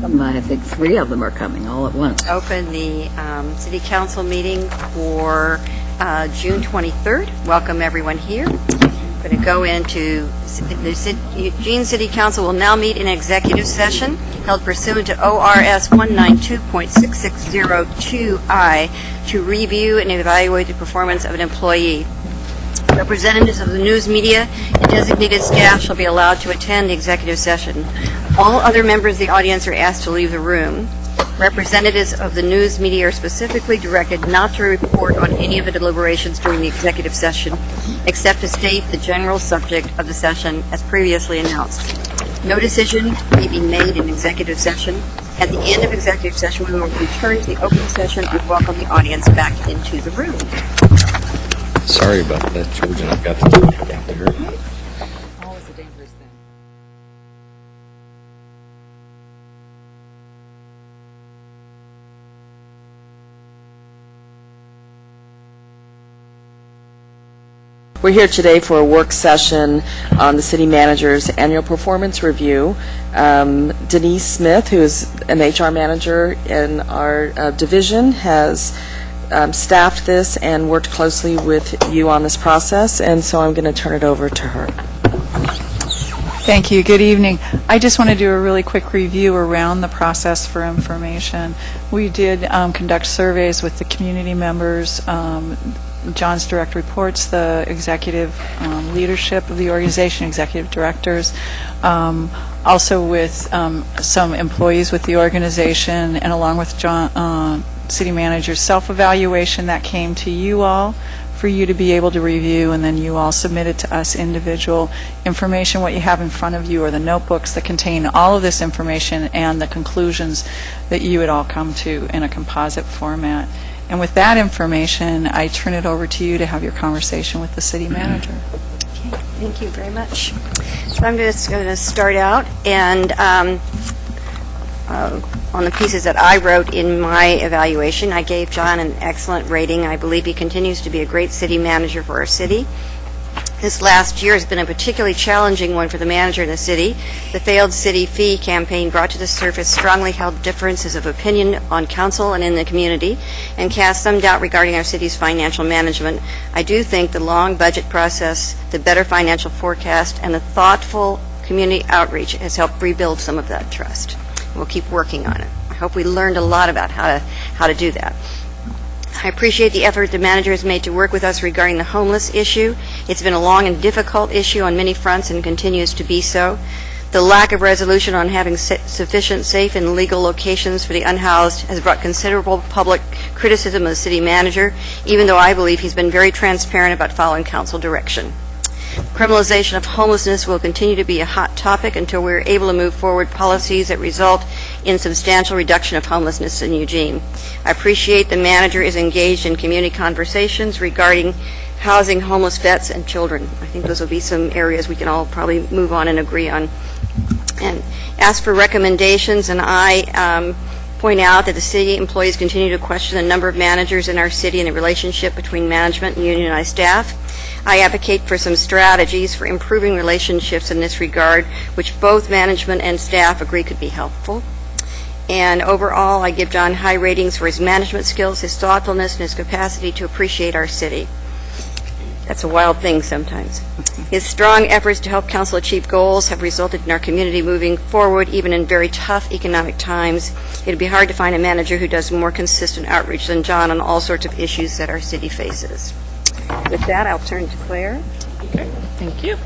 I think 3 of them are coming all at once. Open the City Council meeting for June 23rd. Welcome everyone here. I'm going to go into the Eugene City Council will now meet in executive session held pursuant to ORS 192.6602I to review and evaluate the performance of an employee. Representatives of the news media and designated staff shall be allowed to attend the executive session. All other members of the audience are asked to leave the room. Representatives of the news media are specifically directed not to report on any of the deliberations during the executive session, except to state the general subject of the session as previously announced. No decision may be made in executive session. At the end of executive session, we will return to the open session and welcome the audience back into the room. Sorry about that, George, and I've got to talk about there. Always a dangerous thing. We're here today for a work session on the City Manager's annual performance review. Denise Smith, who is an HR manager in our division, has staffed this and worked closely with you on this process, and so I'm going to turn it over to her. Thank you. Good evening. I just want to do a really quick review around the process for information. We did conduct surveys with the community members, John's direct reports, the executive leadership of the organization, executive directors, also with some employees with the organization, and along with John, City Manager's self-evaluation that came to you all for you to be able to review, and then you all submitted to us individual information. What you have in front of you are the notebooks that contain all of this information and the conclusions that you would all come to in a composite format. And with that information, I turn it over to you to have your conversation with the City Manager. Okay, thank you very much. So I'm just going to start out and on the pieces that I wrote in my evaluation. I gave John an excellent rating. I believe he continues to be a great city manager for our city. This last year has been a particularly challenging one for the manager in the city. The failed city fee campaign brought to the surface strongly held differences of opinion on council and in the community and cast some doubt regarding our city's financial management. I do think the long budget process, the better financial forecast, and the thoughtful community outreach has helped rebuild some of that trust. We'll keep working on it. I hope we learned a lot about how to do that. I appreciate the effort the manager has made to work with us regarding the homeless issue. It's been a long and difficult issue on many fronts and continues to be so. The lack of resolution on having sufficient safe and legal locations for the unhoused has brought considerable public criticism of the city manager, even though I believe he's been very transparent about following council direction. Criminalization of homelessness will continue to be a hot topic until we're able to move forward policies that result in substantial reduction of homelessness in Eugene. I appreciate the manager is engaged in community conversations regarding housing homeless vets and children. I think those will be some areas we can all probably move on and agree on. And ask for recommendations, and I point out that the city employees continue to question the number of managers in our city and the relationship between management and unionized staff. I advocate for some strategies for improving relationships in this regard, which both management and staff agree could be helpful. And overall, I give John high ratings for his management skills, his thoughtfulness, and his capacity to appreciate our city. That's a wild thing sometimes. His strong efforts to help council achieve goals have resulted in our community moving forward even in very tough economic times. It would be hard to find a manager who does more consistent outreach than John on all sorts of issues that our city faces. With that, I'll turn to Claire. Okay, thank you.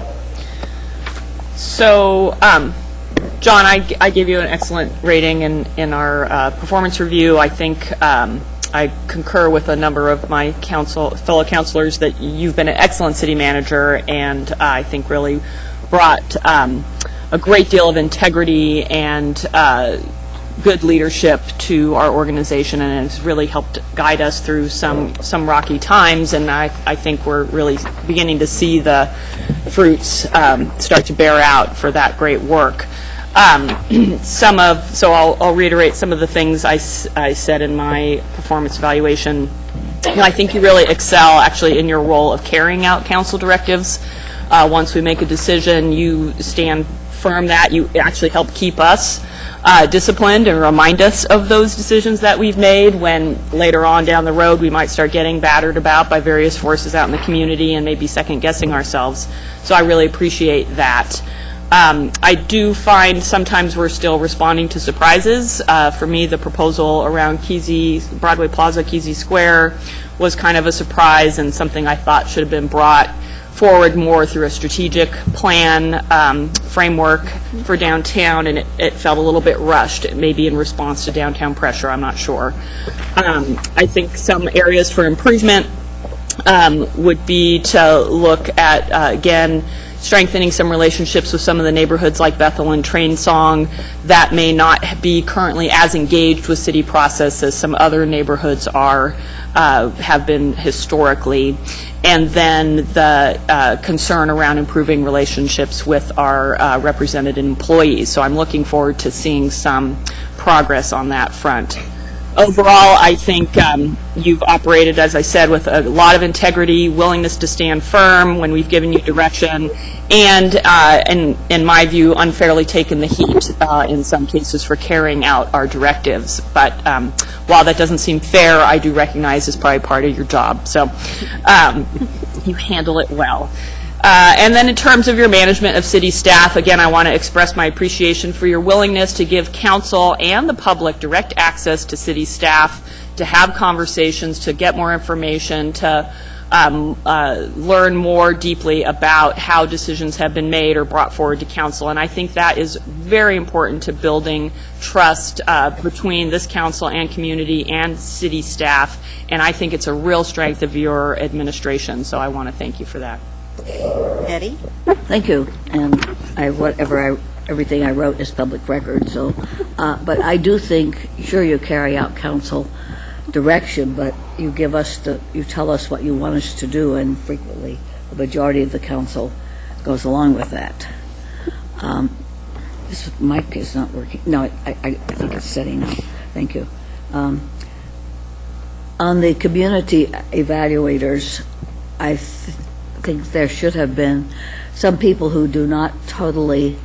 So, John, I gave you an excellent rating in our performance review. I think I concur with a number of my fellow councilors that you've been an excellent city manager, and I think really brought a great deal of integrity and good leadership to our organization, and has really helped guide us through some rocky times. And I think we're really beginning to see the fruits start to bear out for that great work. So I'll reiterate some of the things I said in my performance evaluation. I think you really excel actually in your role of carrying out council directives. Once we make a decision, you stand firm that you actually help keep us disciplined and remind us of those decisions that we've made when later on down the road we might start getting battered about by various forces out in the community and maybe second-guessing ourselves. So I really appreciate that. I do find sometimes we're still responding to surprises. For me, the proposal around Broadway Plaza, Kesey Square was kind of a surprise and something I thought should have been brought forward more through a strategic plan framework for downtown, and it felt a little bit rushed, maybe in response to downtown pressure, I'm not sure. I think some areas for improvement would be to look at, again, strengthening some relationships with some of the neighborhoods like Bethel and Train Song that may not be currently as engaged with city process as some other neighborhoods have been historically. And then the concern around improving relationships with our represented employees. So I'm looking forward to seeing some progress on that front. Overall, I think you've operated, as I said, with a lot of integrity, willingness to stand firm when we've given you direction, and in my view, unfairly taken the heat in some cases for carrying out our directives. But while that doesn't seem fair, I do recognize it's probably part of your job. So you handle it well. And then in terms of your management of city staff, again, I want to express my appreciation for your willingness to give council and the public direct access to city staff, to have conversations, to get more information, to learn more deeply about how decisions have been made or brought forward to council. And I think that is very important to building trust between this council and community and city staff. And I think it's a real strength of your administration. So I want to thank you for that. Eddie? Thank you. And everything I wrote is public record. So, but I do think, sure, you carry out council direction, but you tell us what you want us to do, and frequently the majority of the council goes along with that. This mic is not working. No, I think it's setting up. Thank you. On the community evaluators, I think there should have been some people who do not totally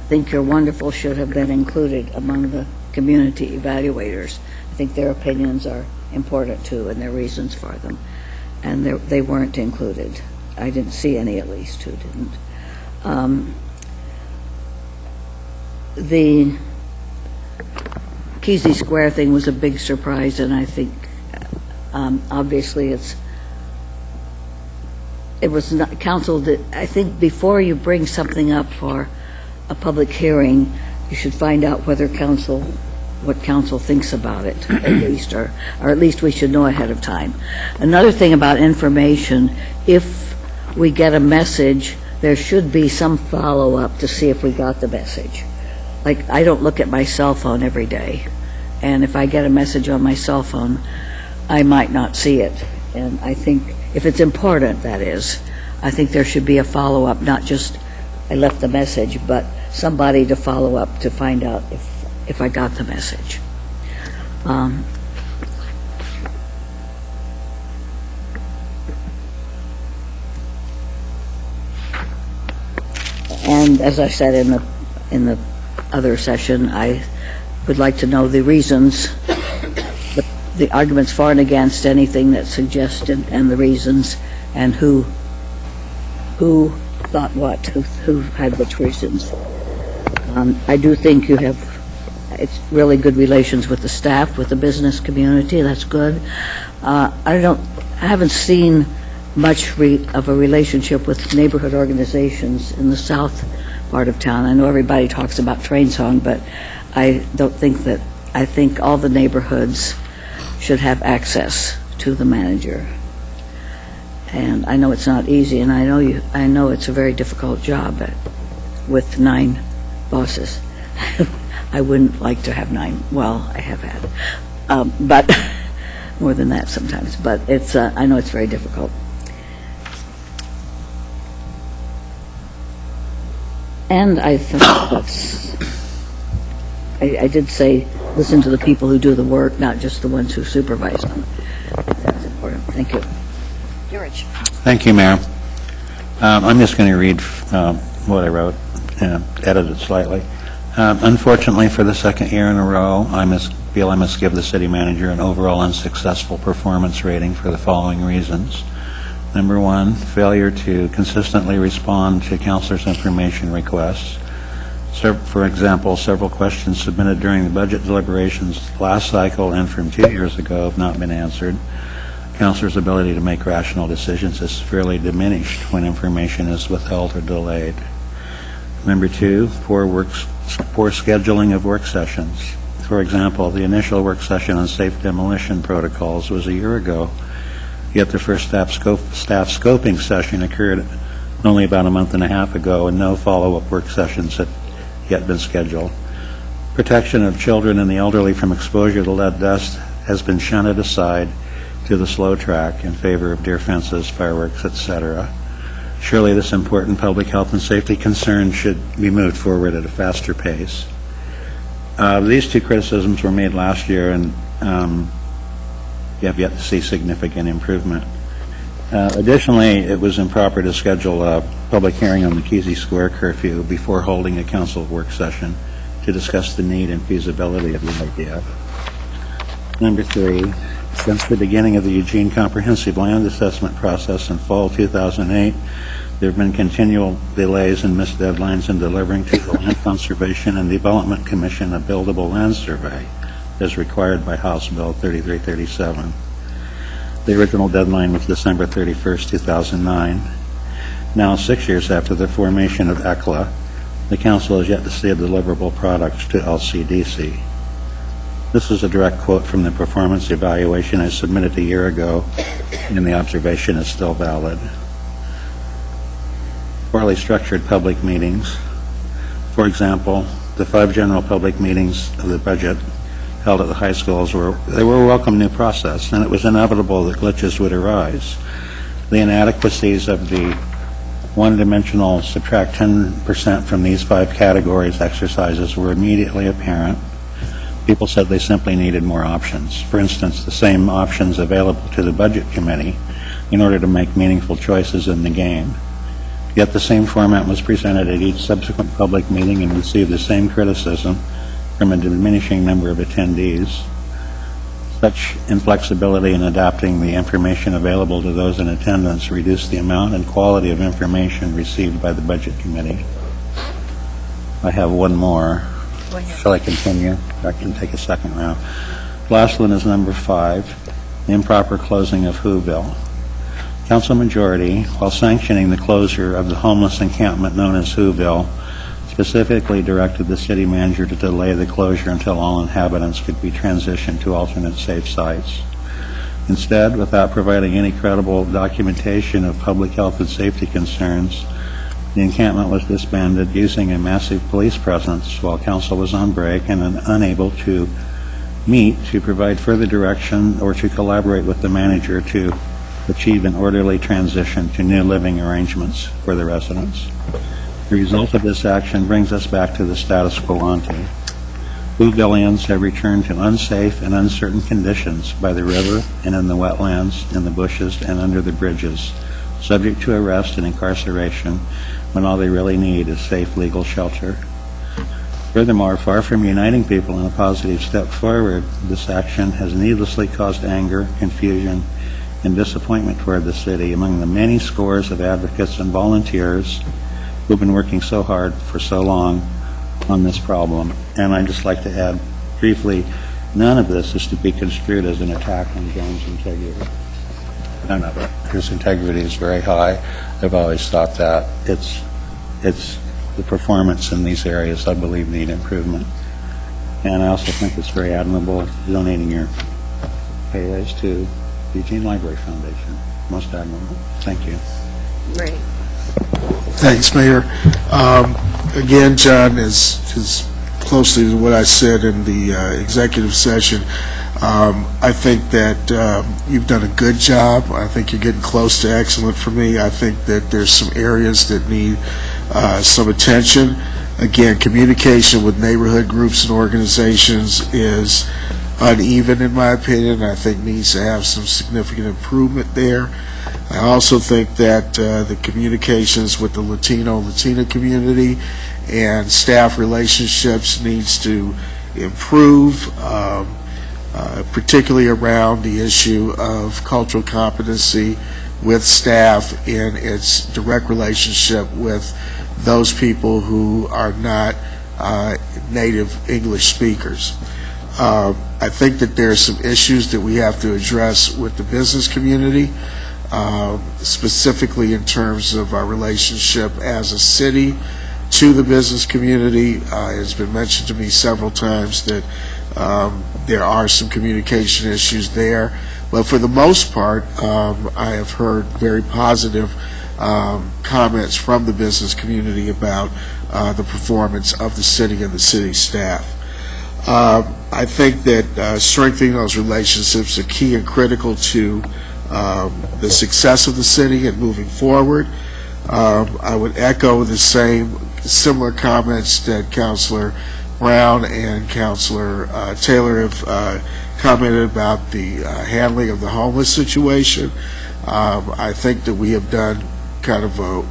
think you're wonderful should have been included among the community evaluators. I think their opinions are important too, and their reasons for them, and they weren't included. I didn't see any, at least, who didn't. The Kesey Square thing was a big surprise, and I think obviously it was not council that, I think before you bring something up for a public hearing, you should find out what council thinks about it, at least, or at least we should know ahead of time. Another thing about information, if we get a message, there should be some follow-up to see if we got the message. Like, I don't look at my cell phone every day, and if I get a message on my cell phone, I might not see it. And I think if it's important, that is, I think there should be a follow-up, not just I left the message, but somebody to follow up to find out if I got the message. And as I said in the other session, I would like to know the reasons, the arguments for and against anything that's suggested, and the reasons, and who thought what, who had which reasons. I do think you have it's really good relations with the staff, with the business community. That's good. I haven't seen much of a relationship with neighborhood organizations in the south part of town. I know everybody talks about Train Song, but I don't think that. I think all the neighborhoods should have access to the manager. And I know it's not easy, and I know it's a very difficult job with 9 bosses. I wouldn't like to have 9. Well, I have had, but more than that sometimes. But it's I know it's very difficult. And I think I did say listen to the people who do the work, not just the ones who supervise them. That's important. Thank you. George. Thank you, Mayor. I'm just going to read what I wrote, edited slightly. Unfortunately, for the second year in a row, I feel I must give the city manager an overall unsuccessful performance rating for the following reasons. Number one, failure to consistently respond to councilors' information requests. For example, several questions submitted during the budget deliberations last cycle and from 2 years ago have not been answered. Councilors' ability to make rational decisions is severely diminished when information is withheld or delayed. Number two, poor scheduling of work sessions. For example, the initial work session on safe demolition protocols was a year ago, yet the first staff scoping session occurred only about a month and a half ago, and no follow-up work sessions had yet been scheduled. Protection of children and the elderly from exposure to lead dust has been shunted aside to the slow track in favor of deer fences, fireworks, etc. Surely this important public health and safety concern should be moved forward at a faster pace. These two criticisms were made last year, and you have yet to see significant improvement. Additionally, it was improper to schedule a public hearing on the Kesey Square curfew before holding a council work session to discuss the need and feasibility of the idea. Number three, since the beginning of the Eugene Comprehensive Land Assessment process in fall 2008, there have been continual delays and missed deadlines in delivering to the Land Conservation and Development Commission a buildable land survey as required by House Bill 3337. The original deadline was December 31st, 2009. Now, 6 years after the formation of ECLA, the Council has yet to see a deliverable product to LCDC. This is a direct quote from the performance evaluation I submitted a year ago, and the observation is still valid. Poorly structured public meetings. For example, the 5 general public meetings of the budget held at the high schools were a welcome new process, and it was inevitable that glitches would arise. The inadequacies of the one-dimensional subtract 10% from these 5 categories exercises were immediately apparent. People said they simply needed more options. For instance, the same options available to the Budget Committee in order to make meaningful choices in the game. Yet the same format was presented at each subsequent public meeting and received the same criticism from a diminishing number of attendees. Such inflexibility in adapting the information available to those in attendance reduced the amount and quality of information received by the Budget Committee. I have one more. Shall I continue? I can take a second round. Last one is number 5, the improper closing of Whoville. Council majority, while sanctioning the closure of the homeless encampment known as Whoville, specifically directed the city manager to delay the closure until all inhabitants could be transitioned to alternate safe sites. Instead, without providing any credible documentation of public health and safety concerns, the encampment was disbanded using a massive police presence while council was on break and unable to meet to provide further direction or to collaborate with the manager to achieve an orderly transition to new living arrangements for the residents. The result of this action brings us back to the status quo ante. Whovillians have returned to unsafe and uncertain conditions by the river and in the wetlands, in the bushes, and under the bridges, subject to arrest and incarceration when all they really need is safe legal shelter. Furthermore, far from uniting people in a positive step forward, this action has needlessly caused anger, confusion, and disappointment toward the city among the many scores of advocates and volunteers who've been working so hard for so long on this problem. And I'd just like to add briefly, none of this is to be construed as an attack on John's integrity. None of it. His integrity is very high. I've always thought that. It's the performance in these areas I believe need improvement. And I also think it's very admirable donating your pay raise to the Eugene Library Foundation. Most admirable. Thank you. Great. Thanks, Mayor. Again, John, is closely to what I said in the executive session. I think that you've done a good job. I think you're getting close to excellent for me. I think that there's some areas that need some attention. Again, communication with neighborhood groups and organizations is uneven, in my opinion. I think needs to have some significant improvement there. I also think that the communications with the Latina community and staff relationships needs to improve, particularly around the issue of cultural competency with staff in its direct relationship with those people who are not native English speakers. I think that there are some issues that we have to address with the business community, specifically in terms of our relationship as a city to the business community. It's been mentioned to me several times that there are some communication issues there, but for the most part, I have heard very positive comments from the business community about the performance of the city and the city staff. I think that strengthening those relationships are key and critical to the success of the city and moving forward. I would echo the similar comments that Councilor Brown and Councilor Taylor have commented about the handling of the homeless situation. I think that we have done kind of a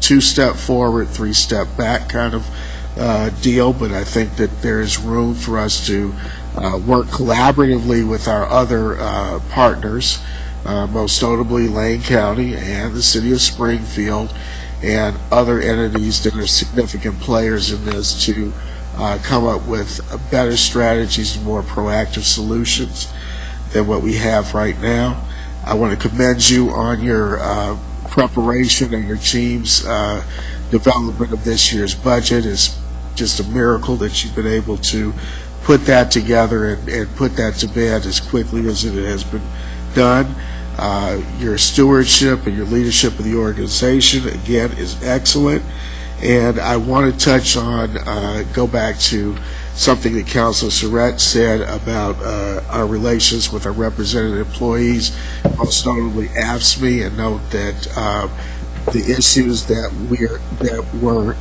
2-step forward, 3-step back kind of deal, but I think that there is room for us to work collaboratively with our other partners, most notably Lane County and the City of Springfield and other entities that are significant players in this to come up with better strategies and more proactive solutions than what we have right now. I want to commend you on your preparation and your team's development of this year's budget. It's just a miracle that you've been able to put that together and put that to bed as quickly as it has been done. Your stewardship and your leadership of the organization, again, is excellent. And I want to touch on, go back to something that Councilor Surratt said about our relations with our represented employees, most notably AFSCME, and note that the issues that were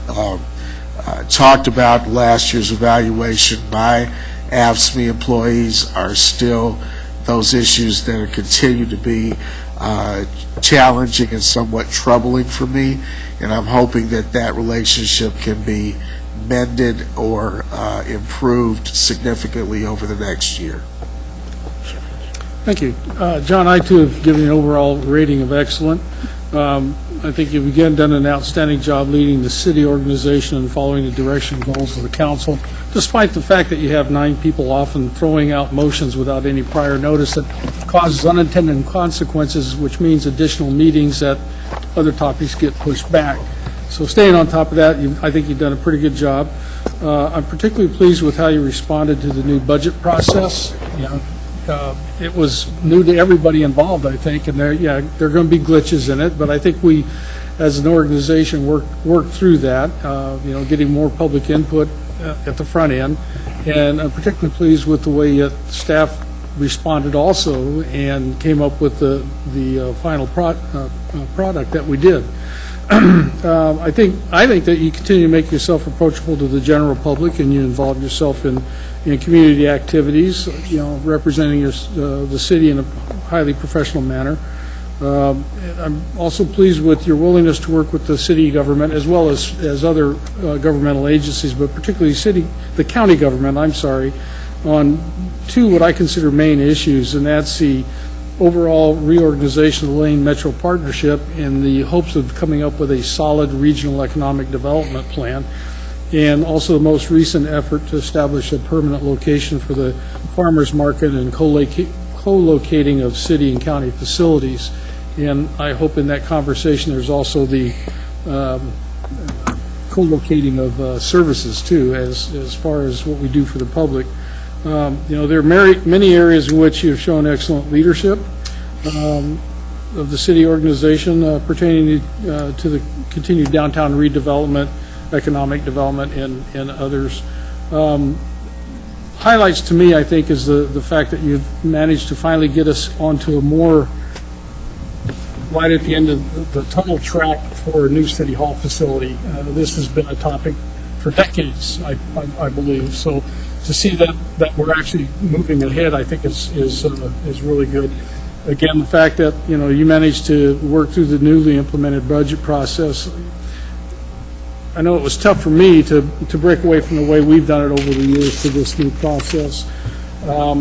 talked about last year's evaluation by AFSCME employees are still those issues that are continue to be challenging and somewhat troubling for me, and I'm hoping that that relationship can be mended or improved significantly over the next year. Thank you. John, I too have given an overall rating of excellent. I think you've again done an outstanding job leading the city organization and following the direction and goals of the council, despite the fact that you have 9 people often throwing out motions without any prior notice that causes unintended consequences, which means additional meetings that other topics get pushed back. So staying on top of that, I think you've done a pretty good job. I'm particularly pleased with how you responded to the new budget process. It was new to everybody involved, I think, and there are going to be glitches in it, but I think we, as an organization, worked through that, getting more public input at the front end, and I'm particularly pleased with the way staff responded also and came up with the final product that we did. I think that you continue to make yourself approachable to the general public, and you involve yourself in community activities, representing the city in a highly professional manner. I'm also pleased with your willingness to work with the city government as well as other governmental agencies, but particularly the county government, on 2 what I consider main issues, and that's the overall reorganization of the Lane Metro Partnership in the hopes of coming up with a solid regional economic development plan, and also the most recent effort to establish a permanent location for the farmers market and co-locating of city and county facilities. And I hope in that conversation there's also the co-locating of services too, as far as what we do for the public. There are many areas in which you've shown excellent leadership of the city organization pertaining to the continued downtown redevelopment, economic development, and others. Highlights to me, I think, is the fact that you've managed to finally get us onto a more right at the end of the tunnel track for a new City Hall facility. This has been a topic for decades, I believe. So to see that we're actually moving ahead, I think is really good. again, the fact that, you managed to work through the newly implemented budget process. I know it was tough for me to break away from the way we've done it over the years to this new process. I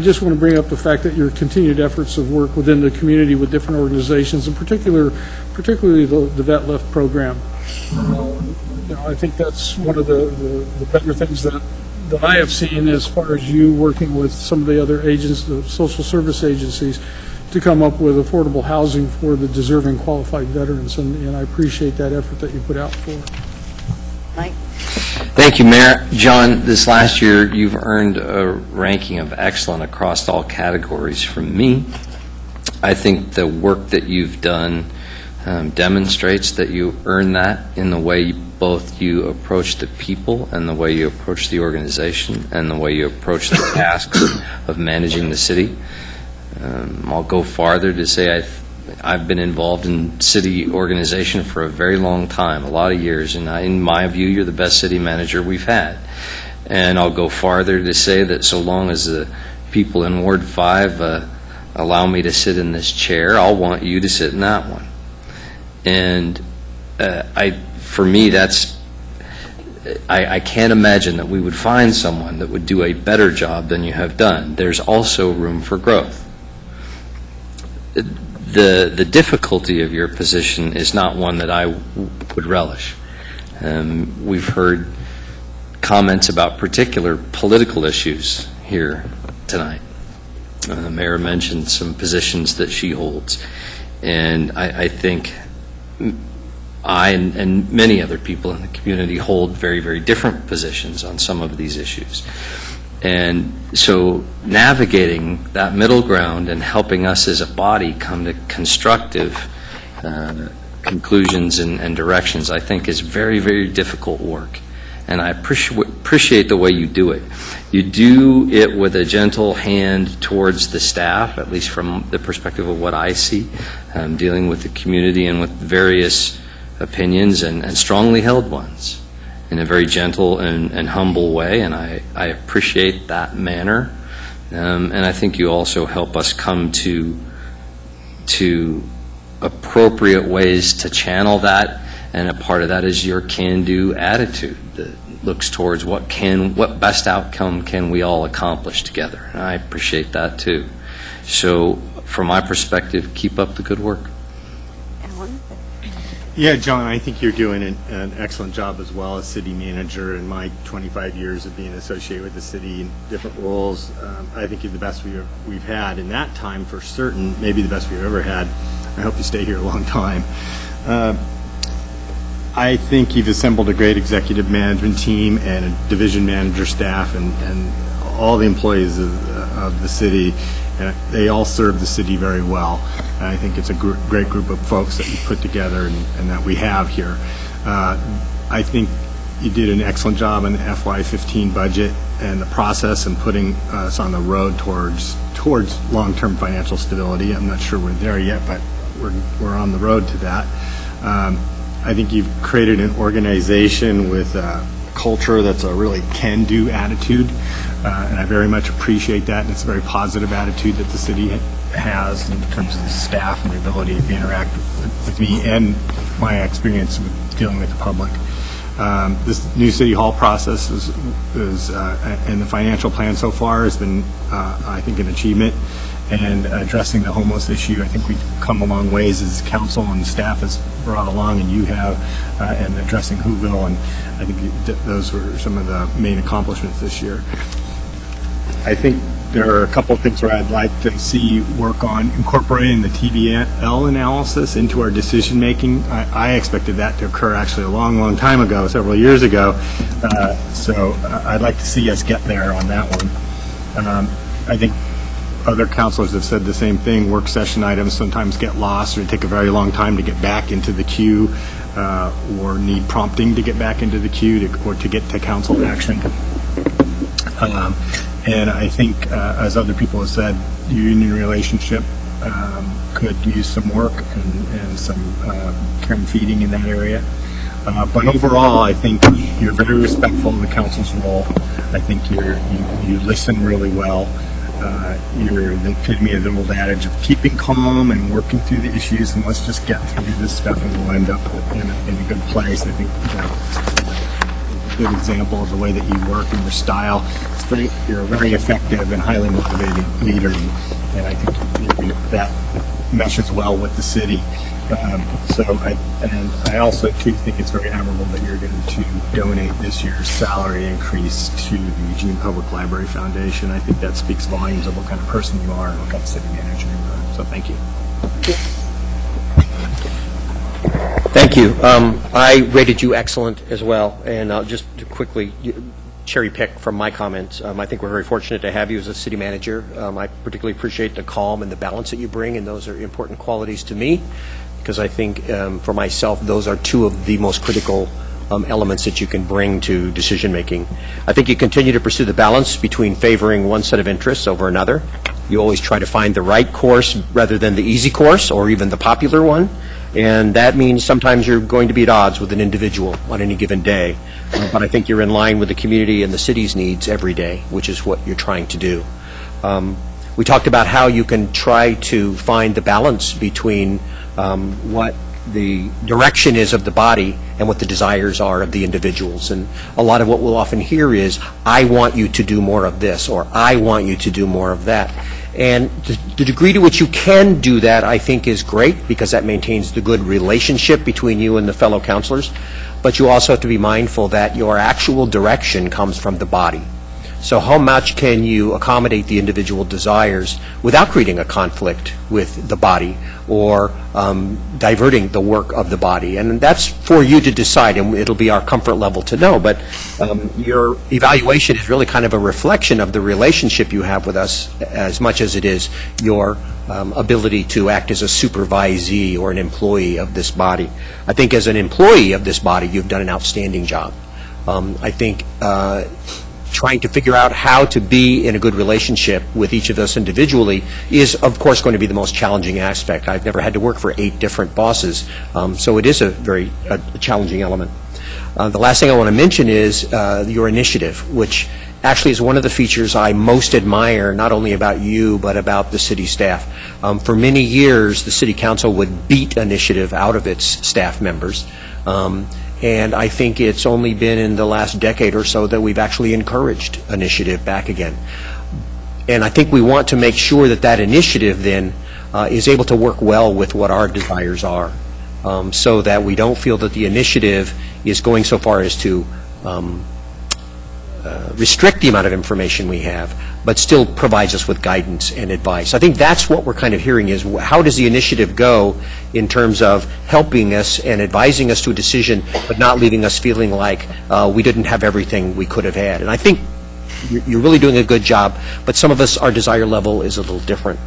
just want to bring up the fact that your continued efforts of work within the community with different organizations, and particularly the Vet Lift program. I think that's one of the better things that I have seen as far as you working with some of the other agents, the social service agencies, to come up with affordable housing for the deserving qualified veterans, and I appreciate that effort that you put out for. Mike? Thank you, Mayor. John, this last year, you've earned a ranking of excellent across all categories from me. I think the work that you've done demonstrates that you earn that in the way both you approach the people and the way you approach the organization and the way you approach the tasks of managing the city. I'll go farther to say I've been involved in city organization for a very long time, a lot of years, and in my view, you're the best city manager we've had. And I'll go farther to say that so long as the people in Ward 5 allow me to sit in this chair, I'll want you to sit in that one. And for me, I can't imagine that we would find someone that would do a better job than you have done. There's also room for growth. The difficulty of your position is not one that I would relish. We've heard comments about particular political issues here tonight. The mayor mentioned some positions that she holds, and I think I and many other people in the community hold very, very different positions on some of these issues. And so navigating that middle ground and helping us as a body come to constructive conclusions and directions, I think, is very, very difficult work. And I appreciate the way you do it. You do it with a gentle hand towards the staff, at least from the perspective of what I see, dealing with the community and with various opinions and strongly held ones, in a very gentle and humble way, and I appreciate that manner. And I think you also help us come to appropriate ways to channel that, and a part of that is your can-do attitude that looks towards what best outcome can we all accomplish together. And I appreciate that too. So from my perspective, keep up the good work. Alan? Yeah, John, I think you're doing an excellent job as well as city manager. In my 25 years of being associated with the city in different roles, I think you're the best we've had in that time for certain, maybe the best we've ever had. I hope you stay here a long time. I think you've assembled a great executive management team and a division manager staff and all the employees of the city. They all serve the city very well. And I think it's a great group of folks that you put together and that we have here. I think you did an excellent job in the FY15 budget and the process and putting us on the road towards long-term financial stability. I'm not sure we're there yet, but we're on the road to that. I think you've created an organization with a culture that's a really can-do attitude, and I very much appreciate that, and it's a very positive attitude that the city has in terms of the staff and the ability to interact with me and my experience with dealing with the public. This new City Hall process and the financial plan so far has been, I think, an achievement. And addressing the homeless issue, I think we've come a long ways as council and staff has brought along, and you have, and addressing Whoville, and I think those were some of the main accomplishments this year. I think there are a couple of things where I'd like to see you work on incorporating the TVL analysis into our decision making. I expected that to occur actually a long time ago, several years ago. So I'd like to see us get there on that one. I think other councilors have said the same thing. Work session items sometimes get lost or take a very long time to get back into the queue, or need prompting to get back into the queue or to get to council action. And I think, as other people have said, the union relationship could use some work and some care and feeding in that area. But overall, I think you're very respectful of the council's role. I think you listen really well. You're the epitome of the old adage of keeping calm and working through the issues, and let's just get through this stuff and we'll end up in a good place. I think that's a good example of the way that you work and your style. You're a very effective and highly motivated leader, and I think that meshes well with the city. I also too think it's very admirable that you're going to donate this year's salary increase to the Eugene Public Library Foundation. I think that speaks volumes of what kind of person you are and what kind of city manager you are. So thank you. Thank you. I rated you excellent as well, and just to quickly cherry pick from my comments. I think we're very fortunate to have you as a city manager. I particularly appreciate the calm and the balance that you bring, and those are important qualities to me, because I think for myself, those are two of the most critical elements that you can bring to decision making. I think you continue to pursue the balance between favoring one set of interests over another. You always try to find the right course rather than the easy course or even the popular one. And that means sometimes you're going to be at odds with an individual on any given day. But I think you're in line with the community and the city's needs every day, which is what you're trying to do. We talked about how you can try to find the balance between what the direction is of the body and what the desires are of the individuals. And a lot of what we'll often hear is, I want you to do more of this, or I want you to do more of that. And the degree to which you can do that, I think, is great, because that maintains the good relationship between you and the fellow counselors. But you also have to be mindful that your actual direction comes from the body. So how much can you accommodate the individual desires without creating a conflict with the body or diverting the work of the body? And that's for you to decide, and it'll be our comfort level to know. But your evaluation is really kind of a reflection of the relationship you have with us, as much as it is your ability to act as a supervisee or an employee of this body. I think as an employee of this body, you've done an outstanding job. I think trying to figure out how to be in a good relationship with each of us individually is, of course, going to be the most challenging aspect. I've never had to work for 8 different bosses, so it is a very challenging element. The last thing I want to mention is your initiative, which actually is one of the features I most admire, not only about you, but about the city staff. For many years, the city council would beat initiative out of its staff members. And I think it's only been in the last decade or so that we've actually encouraged initiative back again. And I think we want to make sure that that initiative then is able to work well with what our desires are, so that we don't feel that the initiative is going so far as to restrict the amount of information we have, but still provides us with guidance and advice. I think that's what we're kind of hearing is, how does the initiative go in terms of helping us and advising us to a decision, but not leaving us feeling like we didn't have everything we could have had. And I think you're really doing a good job, but some of us, our desire level is a little different.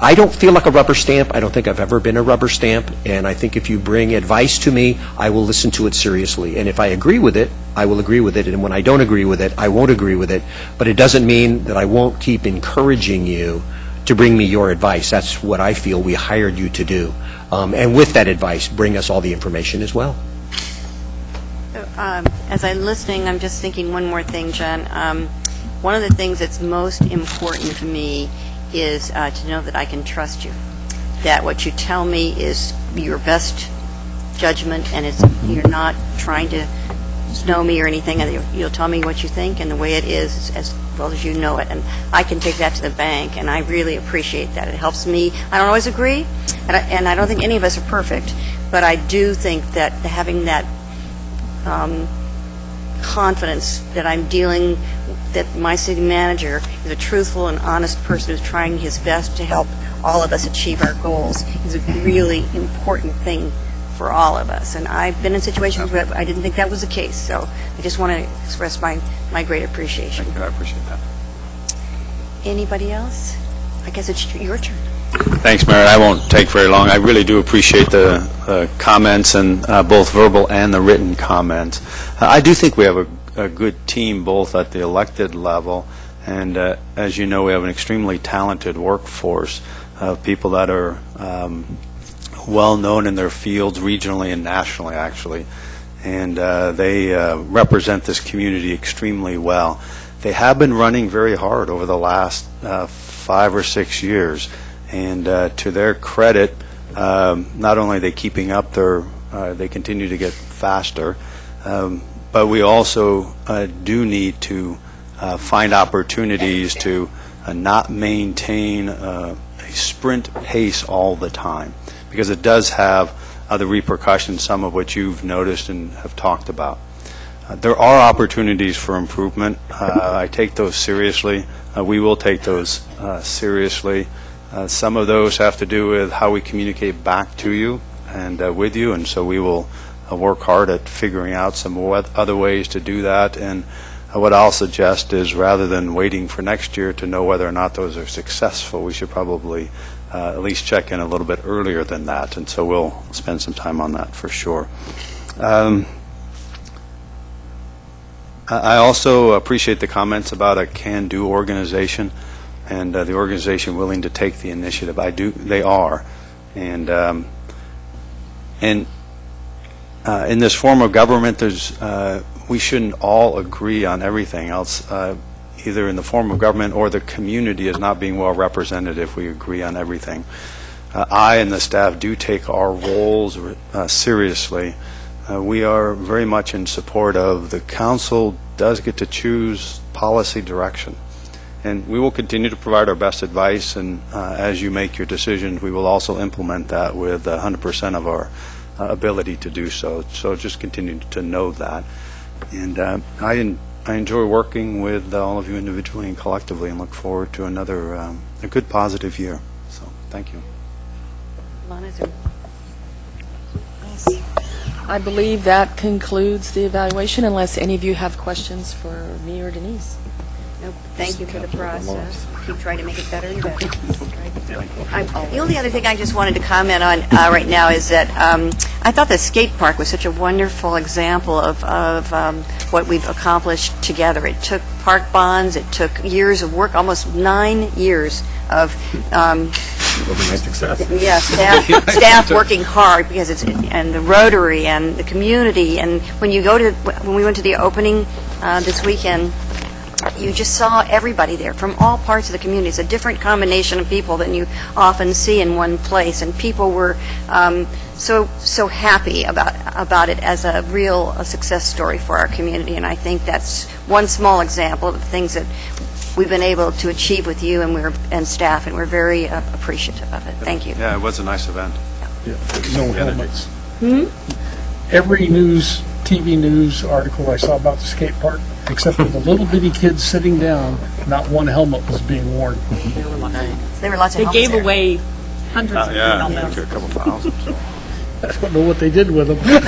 I don't feel like a rubber stamp. I don't think I've ever been a rubber stamp, and I think if you bring advice to me, I will listen to it seriously. And if I agree with it, I will agree with it, and when I don't agree with it, I won't agree with it. But it doesn't mean that I won't keep encouraging you to bring me your advice. That's what I feel we hired you to do. And with that advice, bring us all the information as well. As I'm listening, I'm just thinking one more thing, John. One of the things that's most important to me is to know that I can trust you, that what you tell me is your best judgment, and you're not trying to snow me or anything, and you'll tell me what you think and the way it is as well as you know it, and I can take that to the bank, and I really appreciate that. It helps me. I don't always agree, and I don't think any of us are perfect, but I do think that having that confidence that that my city manager is a truthful and honest person who's trying his best to help all of us achieve our goals is a really important thing for all of us. And I've been in situations where I didn't think that was the case, so I just want to express my great appreciation. Thank you. I appreciate that. Anybody else? I guess it's your turn. Thanks, Mayor. I won't take very long. I really do appreciate the comments, and both verbal and the written comments. I do think we have a good team both at the elected level, and as you know, we have an extremely talented workforce of people that are well known in their fields regionally and nationally, actually, and they represent this community extremely well. They have been running very hard over the last 5 or 6 years, and to their credit, not only are they keeping up, they continue to get faster, but we also do need to find opportunities to not maintain a sprint pace all the time, because it does have the repercussions, some of which you've noticed and have talked about. There are opportunities for improvement. I take those seriously. We will take those seriously. Some of those have to do with how we communicate back to you and with you, and so we will work hard at figuring out some other ways to do that. And what I'll suggest is, rather than waiting for next year to know whether or not those are successful, we should probably at least check in a little bit earlier than that, and so we'll spend some time on that for sure. I also appreciate the comments about a can-do organization and the organization willing to take the initiative. They are, and in this form of government, we shouldn't all agree on everything else. Either in the form of government or the community is not being well represented if we agree on everything. I and the staff do take our roles seriously. We are very much in support of the council does get to choose policy direction. And we will continue to provide our best advice, and as you make your decisions, we will also implement that with 100% of our ability to do so. So just continue to know that. And I enjoy working with all of you individually and collectively, and look forward to another a good positive year. So thank you. I believe that concludes the evaluation, unless any of you have questions for me or Denise. Nope. Thank you for the process. Keep trying to make it better and better. The only other thing I just wanted to comment on right now is that I thought the skate park was such a wonderful example of what we've accomplished together. It took park bonds, it took years of work, almost 9 years of Overnight success. yeah, staff working hard, because it's, and the Rotary and the community, and when we went to the opening this weekend, you just saw everybody there from all parts of the community. It's a different combination of people than you often see in one place, and people were so happy about it as a real success story for our community. And I think that's one small example of the things that we've been able to achieve with you and staff, and we're very appreciative of it. Thank you. Yeah, it was a nice event. No helmets. Every TV news article I saw about the skate park, except for the little bitty kids sitting down, not one helmet was being worn. There were lots of They helmets gave there. away hundreds of helmets. A couple thousand. I don't know what they did with them. I'm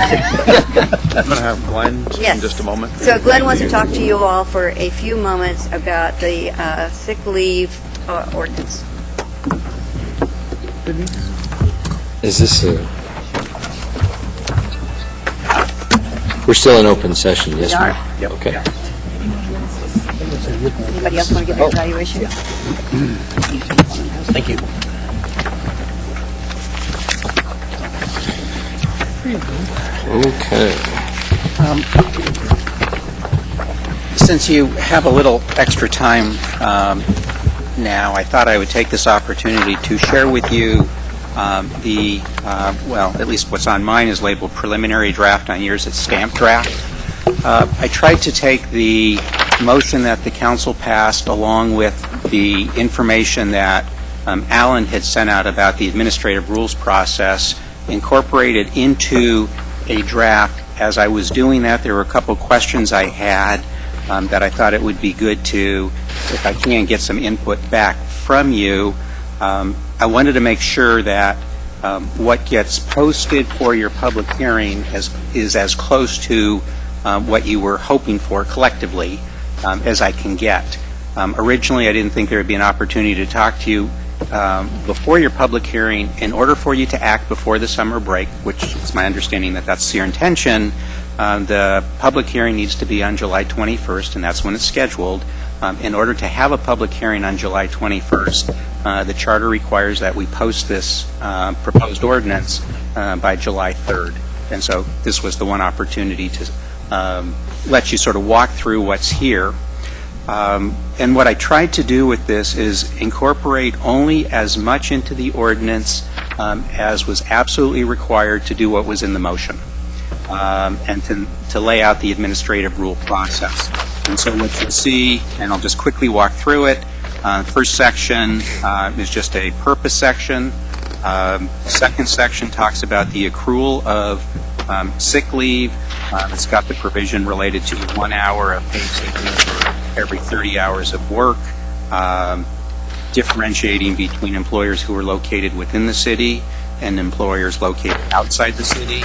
going to have Glenn Yes. in just a moment. So Glenn wants to talk to you all for a few moments about the sick leave ordinance. Is this we're still in open session, yes, ma'am? Yep. Okay. Anybody else want to give an evaluation? Thank you. Okay. Since you have a little extra time now, I thought I would take this opportunity to share with you well, at least what's on mine is labeled preliminary draft, on yours it's stamped draft. I tried to take the motion that the council passed along with the information that Alan had sent out about the administrative rules process, incorporated into a draft. As I was doing that, there were a couple questions I had that I thought it would be good to, if I can, get some input back from you. I wanted to make sure that what gets posted for your public hearing is as close to what you were hoping for collectively as I can get. Originally, I didn't think there would be an opportunity to talk to you before your public hearing. In order for you to act before the summer break, which is my understanding that that's your intention, the public hearing needs to be on July 21st, and that's when it's scheduled. In order to have a public hearing on July 21st, the charter requires that we post this proposed ordinance by July 3rd. And so this was the one opportunity to let you sort of walk through what's here. And what I tried to do with this is incorporate only as much into the ordinance as was absolutely required to do what was in the motion, and to lay out the administrative rule process. And so what you'll see, and I'll just quickly walk through it, first section is just a purpose section. Second section talks about the accrual of sick leave. It's got the provision related to 1 hour of paid sick leave for every 30 hours of work, differentiating between employers who are located within the city and employers located outside the city.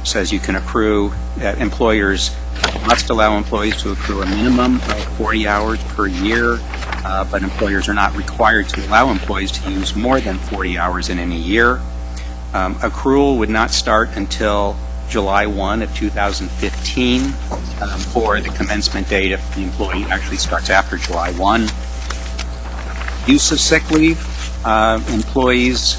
Says you can accrue, employers must allow employees to accrue a minimum of 40 hours per year, but employers are not required to allow employees to use more than 40 hours in any year. Accrual would not start until July 1 of 2015 for the commencement date if the employee actually starts after July 1. Use of sick leave. Employees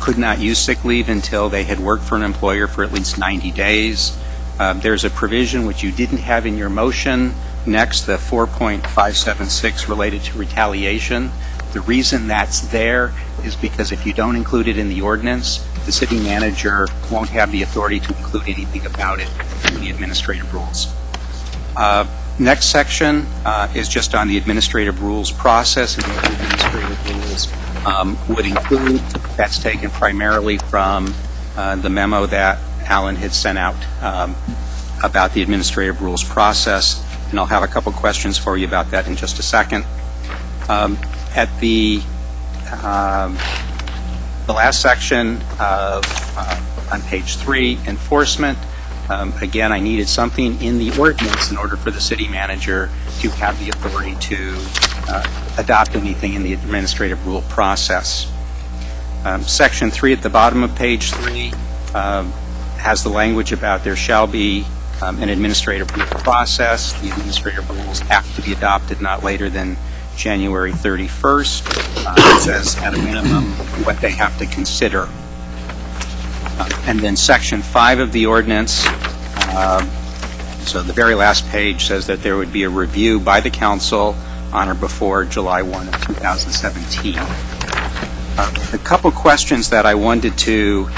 could not use sick leave until they had worked for an employer for at least 90 days. There's a provision which you didn't have in your motion. Next, the 4.576 related to retaliation. The reason that's there is because if you don't include it in the ordinance, the city manager won't have the authority to include anything about it in the administrative rules. Next section is just on the administrative rules process and what the administrative rules would include. That's taken primarily from the memo that Alan had sent out about the administrative rules process, and I'll have a couple questions for you about that in just a second. At the last section on page 3, enforcement, again, I needed something in the ordinance in order for the city manager to have the authority to adopt anything in the administrative rule process. Section 3 at the bottom of page 3 has the language about there shall be an administrative rule process. The administrative rules have to be adopted not later than January 31st. It says at a minimum what they have to consider. And then Section 5 of the ordinance, so the very last page says that there would be a review by the council on or before July 1 of 2017. A couple questions that I wanted to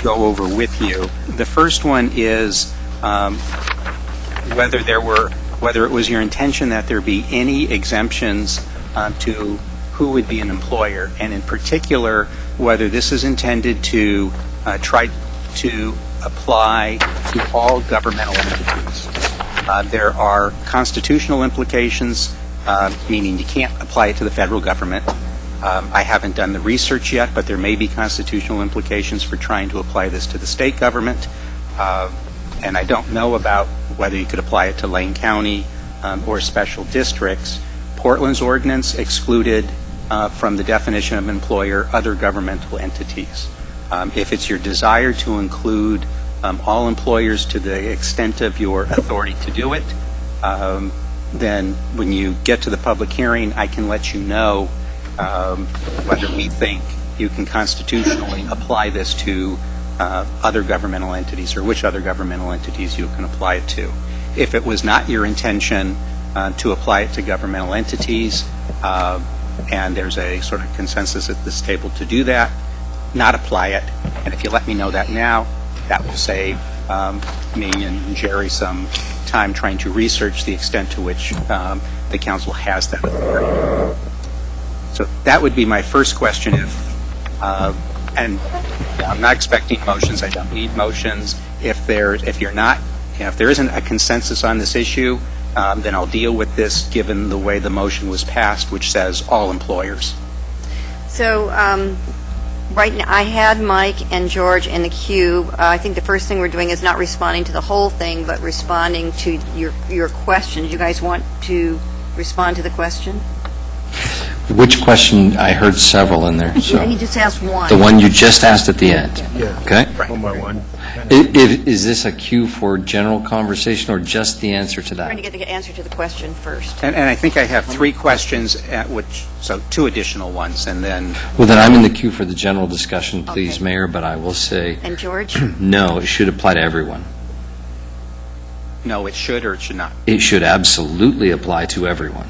go over with you. The first one is whether it was your intention that there be any exemptions to who would be an employer, and in particular, whether this is intended to try to apply to all governmental entities. There are constitutional implications, meaning you can't apply it to the federal government. I haven't done the research yet, but there may be constitutional implications for trying to apply this to the state government. And I don't know about whether you could apply it to Lane County or special districts. Portland's ordinance excluded from the definition of employer other governmental entities. If it's your desire to include all employers to the extent of your authority to do it, then when you get to the public hearing, I can let you know whether we think you can constitutionally apply this to other governmental entities, or which other governmental entities you can apply it to. If it was not your intention to apply it to governmental entities, and there's a sort of consensus at this table to do that, not apply it. And if you let me know that now, that will save me and Jerry some time trying to research the extent to which the council has that authority. So that would be my first question. And I'm not expecting motions. I don't need motions. If there isn't a consensus on this issue, then I'll deal with this given the way the motion was passed, which says all employers. So right now, I had Mike and George in the queue. I think the first thing we're doing is not responding to the whole thing, but responding to your questions. You guys want to respond to the question? Which question? I heard several in there. So He just asked one. the one you just asked at the end? Yeah. Okay. One by one. Is this a cue for general conversation or just the answer to We're going that? to get the answer to the question first. And I think I have 3 questions, so 2 additional ones, and then... Well, then I'm in the queue for the general discussion, please, Okay. Mayor, but I will say, And George? no, it should apply to everyone. No, it should or it should not? It should absolutely apply to everyone.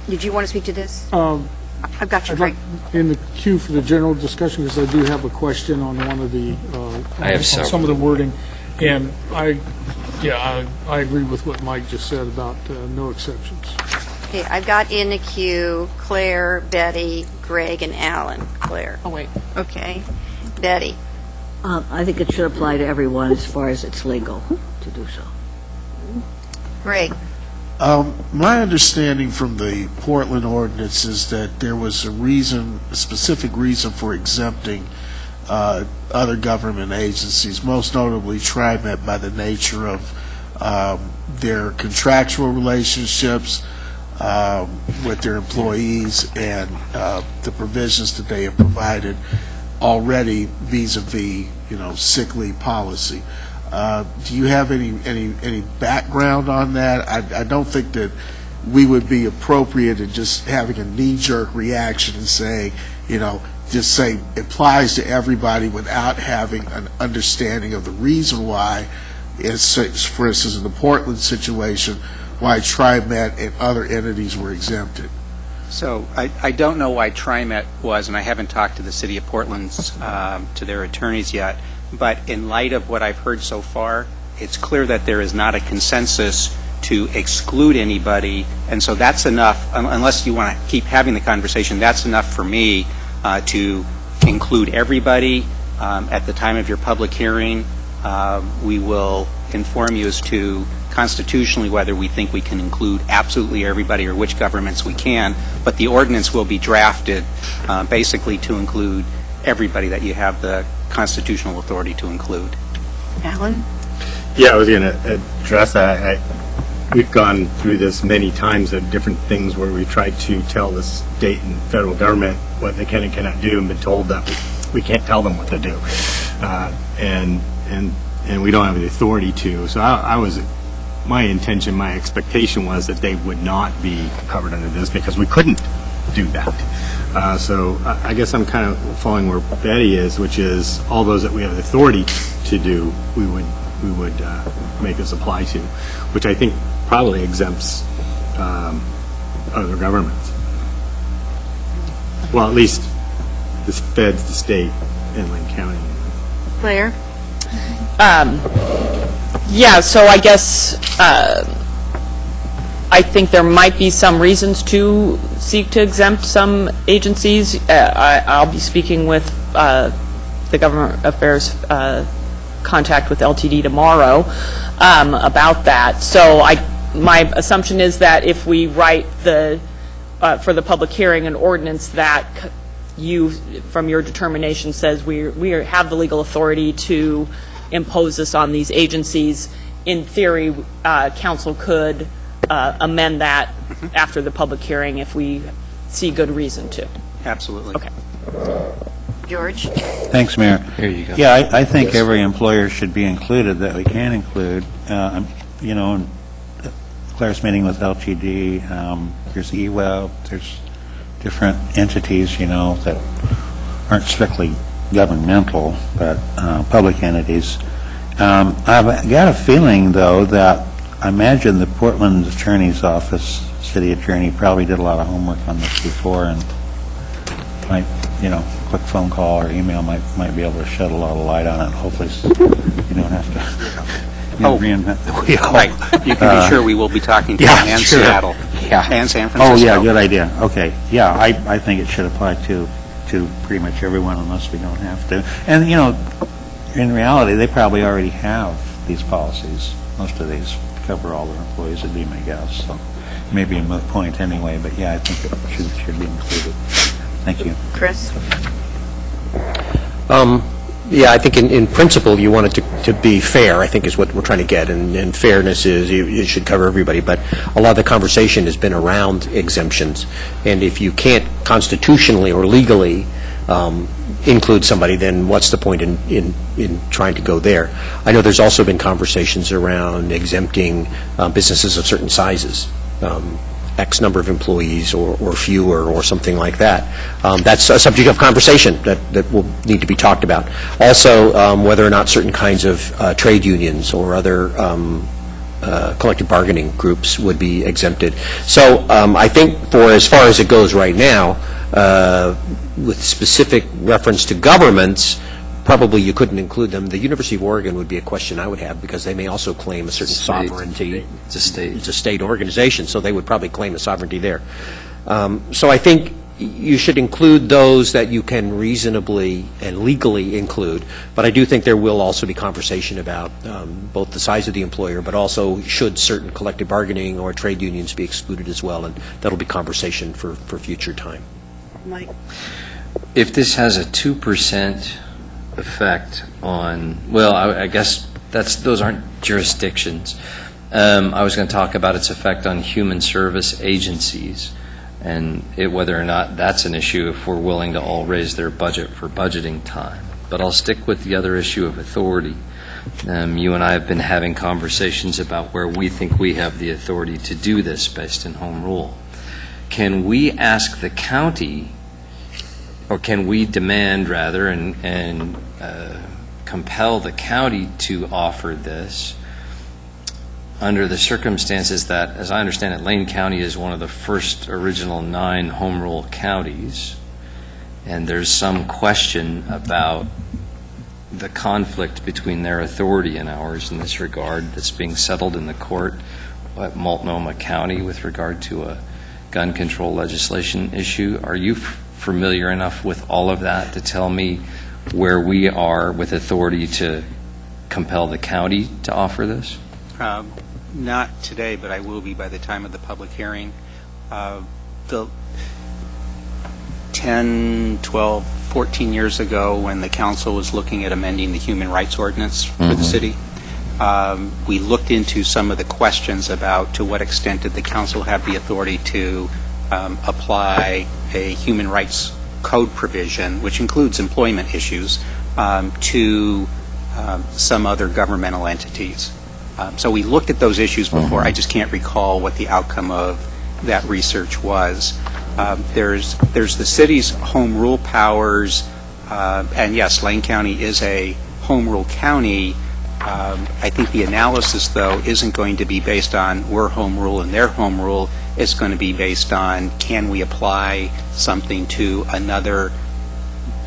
Did you want to speak to this? Um, I've got you, I'd like Greg. in the queue for the general discussion, because I do have a question on one of the, I have on several. some of the wording. And I agree with what Mike just said about no exceptions. Okay, I've got in the queue Claire, Betty, Greg, and Alan. Claire. Oh, wait. Okay. Betty. I think it should apply to everyone as far as it's legal to do so. Greg. My understanding from the Portland ordinance is that there was a specific reason for exempting other government agencies, most notably TriMet, by the nature of their contractual relationships with their employees and the provisions that they have provided already vis-a-vis, sick leave policy. Do you have any background on that? I don't think that we would be appropriate in just having a knee-jerk reaction and saying, just say applies to everybody without having an understanding of the reason why, for instance, in the Portland situation, why TriMet and other entities were exempted. So I don't know why TriMet was, and I haven't talked to the City of Portland's, to their attorneys yet, but in light of what I've heard so far, it's clear that there is not a consensus to exclude anybody, and so that's enough, unless you want to keep having the conversation, that's enough for me to include everybody. At the time of your public hearing, we will inform you as to constitutionally whether we think we can include absolutely everybody or which governments we can, but the ordinance will be drafted basically to include everybody that you have the constitutional authority to include. Alan? Yeah, I was going to address that. We've gone through this many times at different things where we tried to tell the state and federal government what they can and cannot do, and been told that we can't tell them what to do, and we don't have the authority to. So my intention, my expectation was that they would not be covered under this because we couldn't do that. So I guess I'm kind of following where Betty is, which is all those that we have the authority to do, we would make this apply to, which I think probably exempts other governments. Well, at least the feds, the state, and Lane County. Claire? Yeah, so I guess I think there might be some reasons to seek to exempt some agencies. I'll be speaking with the Government Affairs contact with LTD tomorrow about that. So my assumption is that if we write for the public hearing an ordinance that you, from your determination, says we have the legal authority to impose this on these agencies, in theory, council could amend that after the public hearing if we see good reason to. Absolutely. Okay. George? Thanks, Mayor. Here you go. Yeah, I think every employer should be included that we can include. In Claire's meeting with LTD, there's EWEB, there's different entities, that aren't strictly governmental, but public entities. I've got a feeling, though, that I imagine the Portland Attorney's Office, city attorney, probably did a lot of homework on this before, and might, quick phone call or email might be able to shed a lot of light on it. Hopefully, you don't have to reinvent the wheel. Right. You can be sure we will be talking to them and sure. Seattle and San Francisco. Oh, yeah, good idea. Okay. Yeah, I think it should apply to pretty much everyone unless we don't have to. And, in reality, they probably already have these policies. Most of these cover all their employees, would be my guess. So maybe a moot point anyway, but yeah, I think it should be included. Thank you. Chris? Yeah, I think in principle, you want it to be fair, I think is what we're trying to get, and fairness is it should cover everybody, but a lot of the conversation has been around exemptions, and if you can't constitutionally or legally include somebody, then what's the point in trying to go there? I know there's also been conversations around exempting businesses of certain sizes, X number of employees or fewer or something like that. That's a subject of conversation that will need to be talked about. Also, whether or not certain kinds of trade unions or other collective bargaining groups would be exempted. So I think for as far as it goes right now, with specific reference to governments, probably you couldn't include them. The University of Oregon would be a question I would have, because they may also claim a certain sovereignty. It's a state. It's a state organization, so they would probably claim a sovereignty there. So I think you should include those that you can reasonably and legally include, but I do think there will also be conversation about both the size of the employer, but also should certain collective bargaining or trade unions be excluded as well, and that'll be conversation for future time. Mike? If this has a 2% effect on, well, I guess those aren't jurisdictions. I was going to talk about its effect on human service agencies, and whether or not that's an issue if we're willing to all raise their budget for budgeting time. But I'll stick with the other issue of authority. You and I have been having conversations about where we think we have the authority to do this based in home rule. Can we ask the county, or can we demand, rather, and compel the county to offer this under the circumstances that, as I understand it, Lane County is one of the first original 9 home rule counties, and there's some question about the conflict between their authority and ours in this regard that's being settled in the court at Multnomah County with regard to a gun control legislation issue. Are you familiar enough with all of that to tell me where we are with authority to compel the county to offer this? Not today, but I will be by the time of the public hearing. The 10, 12, 14 years ago, when the council was looking at amending the human rights ordinance for the city, we looked into some of the questions about to what extent did the council have the authority to apply a human rights code provision, which includes employment issues, to some other governmental entities. So we looked at those issues before. I just can't recall what the outcome of that research was. There's the city's home rule powers, and yes, Lane County is a home rule county. I think the analysis, though, isn't going to be based on we're home rule and their home rule. It's going to be based on, can we apply something to another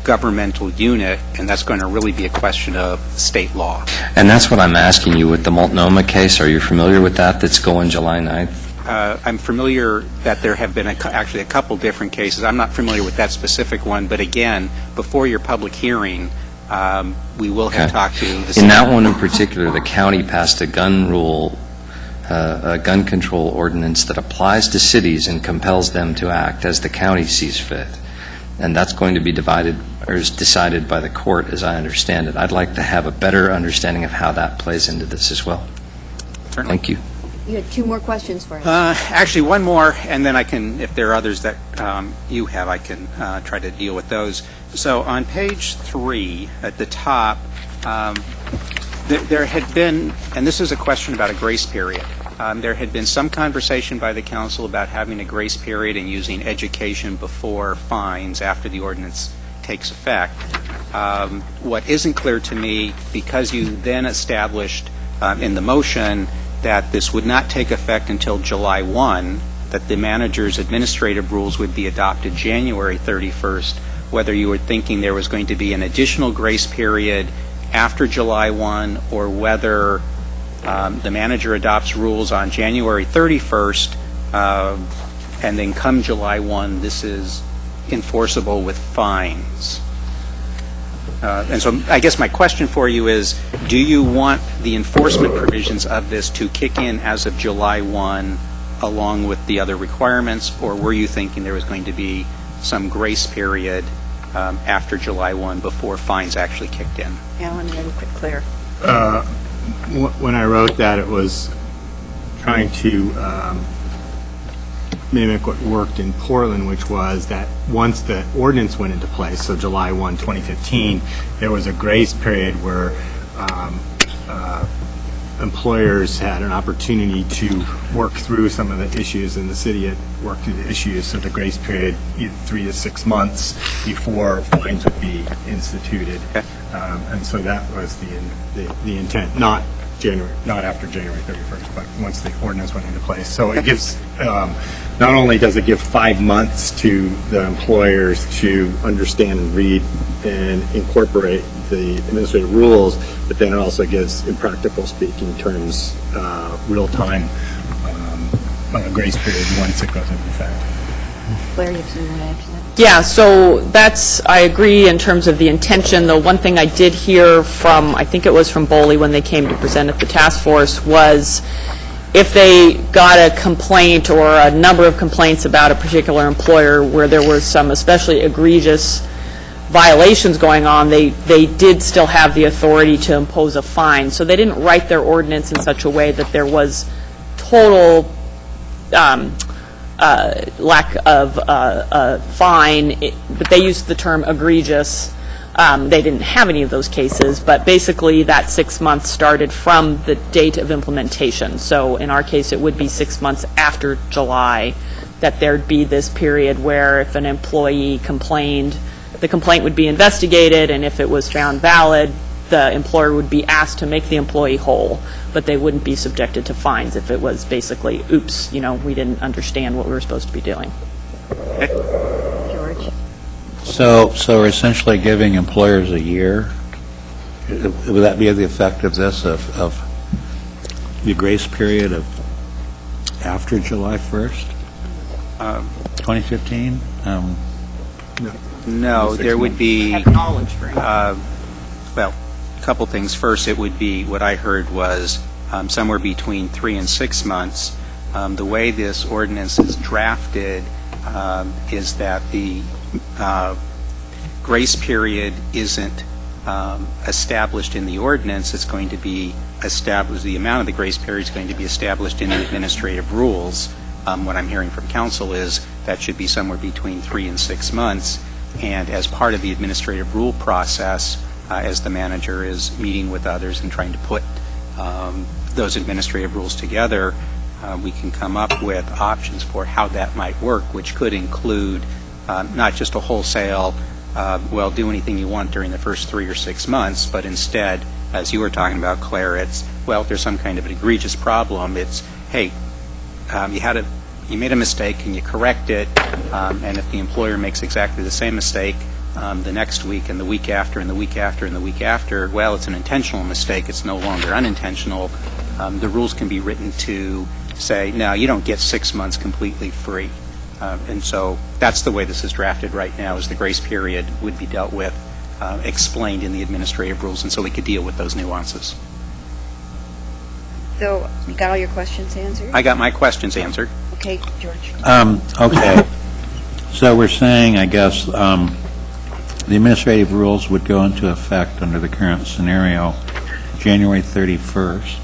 governmental unit, and that's going to really be a question of state law. And that's what I'm asking you with the Multnomah case. Are you familiar with that that's going July 9th? I'm familiar that there have been actually a couple different cases. I'm not familiar with that specific one, but again, before your public hearing, we will have talked to the city. In that one in particular, the county passed a gun rule, a gun control ordinance that applies to cities and compels them to act as the county sees fit. And that's going to be decided by the court, as I understand it. I'd like to have a better understanding of how that plays into this as well. Certainly. Thank you. You had 2 more questions for us. Actually, one more, and then I can, if there are others that you have, I can try to deal with those. So on page 3 at the top, there had been, and this is a question about a grace period. There had been some conversation by the council about having a grace period and using education before fines after the ordinance takes effect. What isn't clear to me, because you then established in the motion that this would not take effect until July 1, that the manager's administrative rules would be adopted January 31st, whether you were thinking there was going to be an additional grace period after July 1, or whether the manager adopts rules on January 31st, and then come July 1, this is enforceable with fines. And so I guess my question for you is, do you want the enforcement provisions of this to kick in as of July 1 along with the other requirements, or were you thinking there was going to be some grace period after July 1 before fines actually kicked in? Alan, really quick, clear. When I wrote that, it was trying to mimic what worked in Portland, which was that once the ordinance went into place, so July 1, 2015, there was a grace period where employers had an opportunity to work through some of the issues, and the city had worked through the issues, so the grace period, 3 to 6 months before fines would be instituted. And so that was the intent, not after January 31st, but once the ordinance went into place. So it gives, not only does it give 5 months to the employers to understand and read and incorporate the administrative rules, but then it also gives, in practical speaking terms, real-time grace period once it goes into effect. Claire, you have something to add to that? Yeah, so I agree in terms of the intention. The one thing I did hear from, I think it was from Boley when they came to present at the task force, was if they got a complaint or a number of complaints about a particular employer where there were some especially egregious violations going on, they did still have the authority to impose a fine. So they didn't write their ordinance in such a way that there was total lack of a fine, but they used the term egregious. They didn't have any of those cases, but basically that 6 months started from the date of implementation. So in our case, it would be 6 months after July that there'd be this period where if an employee complained, the complaint would be investigated, and if it was found valid, the employer would be asked to make the employee whole, but they wouldn't be subjected to fines if it was basically, oops, we didn't understand what we were supposed to be doing. George? So we're essentially giving employers a year? Would that be the effect of this, of the grace period of after July 1st, 2015? No, there would be, well, a couple things. First, it would be, what I heard was somewhere between 3 and 6 months. The way this ordinance is drafted is that the grace period isn't established in the ordinance. It's going to be established, the amount of the grace period is going to be established in the administrative rules. What I'm hearing from council is that should be somewhere between 3 and 6 months. And as part of the administrative rule process, as the manager is meeting with others and trying to put those administrative rules together, we can come up with options for how that might work, which could include not just a wholesale, do anything you want during the first 3 or 6 months, but instead, as you were talking about, Claire, it's, if there's some kind of an egregious problem, it's, hey, you made a mistake, and you correct it, and if the employer makes exactly the same mistake the next week and the week after and the week after and the week after, it's an intentional mistake, it's no longer unintentional, the rules can be written to say, no, you don't get 6 months completely free. And so that's the way this is drafted right now, is the grace period would be dealt with, explained in the administrative rules, and so we could deal with those nuances. So, you got all your questions answered? I got my questions answered. Okay, George. Okay. So we're saying, I guess, the administrative rules would go into effect under the current scenario January 31st.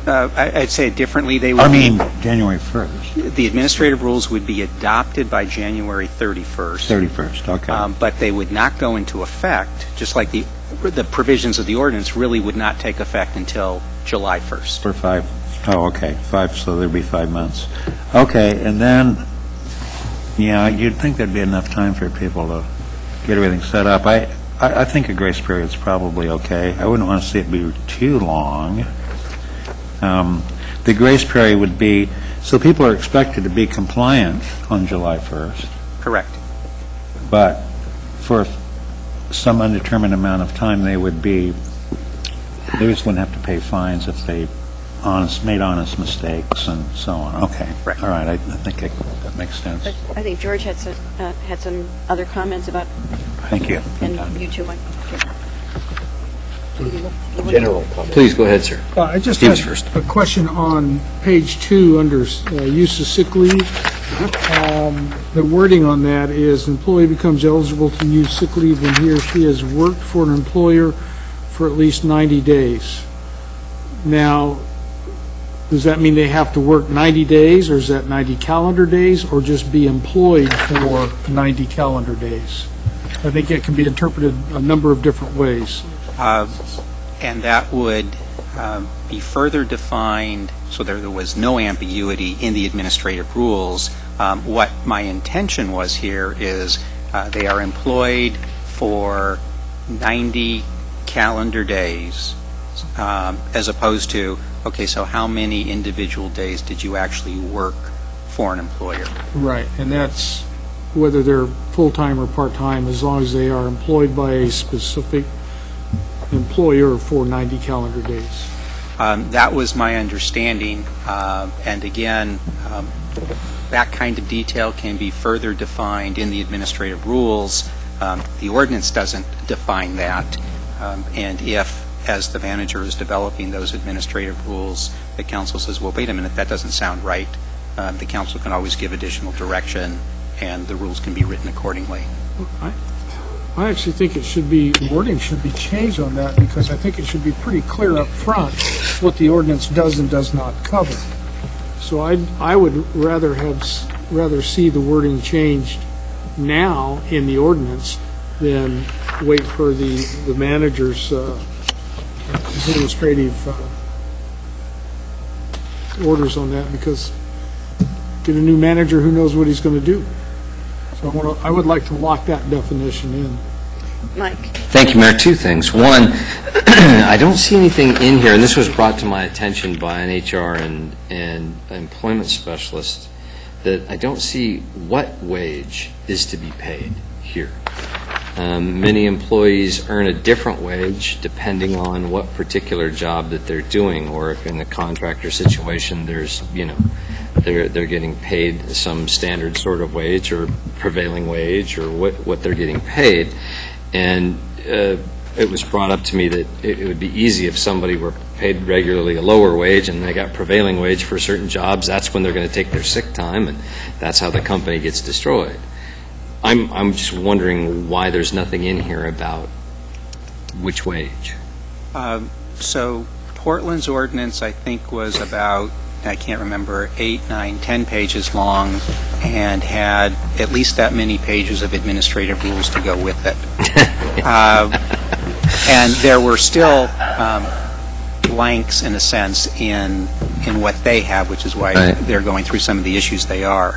I'd say it differently. They would January 1st. The administrative rules would be adopted by January 31st. 31st, okay. But they would not go into effect, just like the provisions of the ordinance really would not take effect until July 1st. For 5, okay, 5, so there'd be 5 months. Okay, and then, you'd think there'd be enough time for people to get everything set up. I think a grace period's probably okay. I wouldn't want to see it be too long. The grace period would be, so people are expected to be compliant on July 1st. Correct. But for some undetermined amount of time, they just wouldn't have to pay fines if they made honest mistakes and so on. Okay. Right. All right. I think that makes sense. I think George had some other comments about. Thank you. And you too, Mike. General comment. Please go ahead, sir. I just Steve's had first. a question on page 2 under use of sick leave. The wording on that is employee becomes eligible to use sick leave when he or she has worked for an employer for at least 90 days. Now, does that mean they have to work 90 days, or is that 90 calendar days, or just be employed for 90 calendar days? I think it can be interpreted a number of different ways. And that would, be further defined so there was no ambiguity in the administrative rules. What my intention was here is they are employed for 90 calendar days as opposed to, okay, so how many individual days did you actually work for an employer? Right, and that's whether they're full-time or part-time, as long as they are employed by a specific employer for 90 calendar days. That was my understanding, and again, that kind of detail can be further defined in the administrative rules. The ordinance doesn't define that, and if, as the manager is developing those administrative rules, the council says, well, wait a minute, that doesn't sound right, the council can always give additional direction, and the rules can be written accordingly. I actually think wording should be changed on that, because I think it should be pretty clear up front what the ordinance does and does not cover. So I would rather see the wording changed now in the ordinance than wait for the manager's administrative orders on that, because get a new manager who knows what he's going to do. So I would like to lock that definition in. Mike? Thank you, Mayor. Two things. One, I don't see anything in here, and this was brought to my attention by an HR and employment specialist, that I don't see what wage is to be paid here. Many employees earn a different wage depending on what particular job that they're doing, or if in a contractor situation there's, they're getting paid some standard sort of wage or prevailing wage or what they're getting paid. And it was brought up to me that it would be easy if somebody were paid regularly a lower wage and they got prevailing wage for certain jobs. That's when they're going to take their sick time, and that's how the company gets destroyed. I'm just wondering why there's nothing in here about which wage. So Portland's ordinance, I think, was about, I can't remember, 8, 9, 10 pages long, and had at least that many pages of administrative rules to go with it. And there were still blanks, in a sense, in what they have, which is why they're going through some of the issues they are.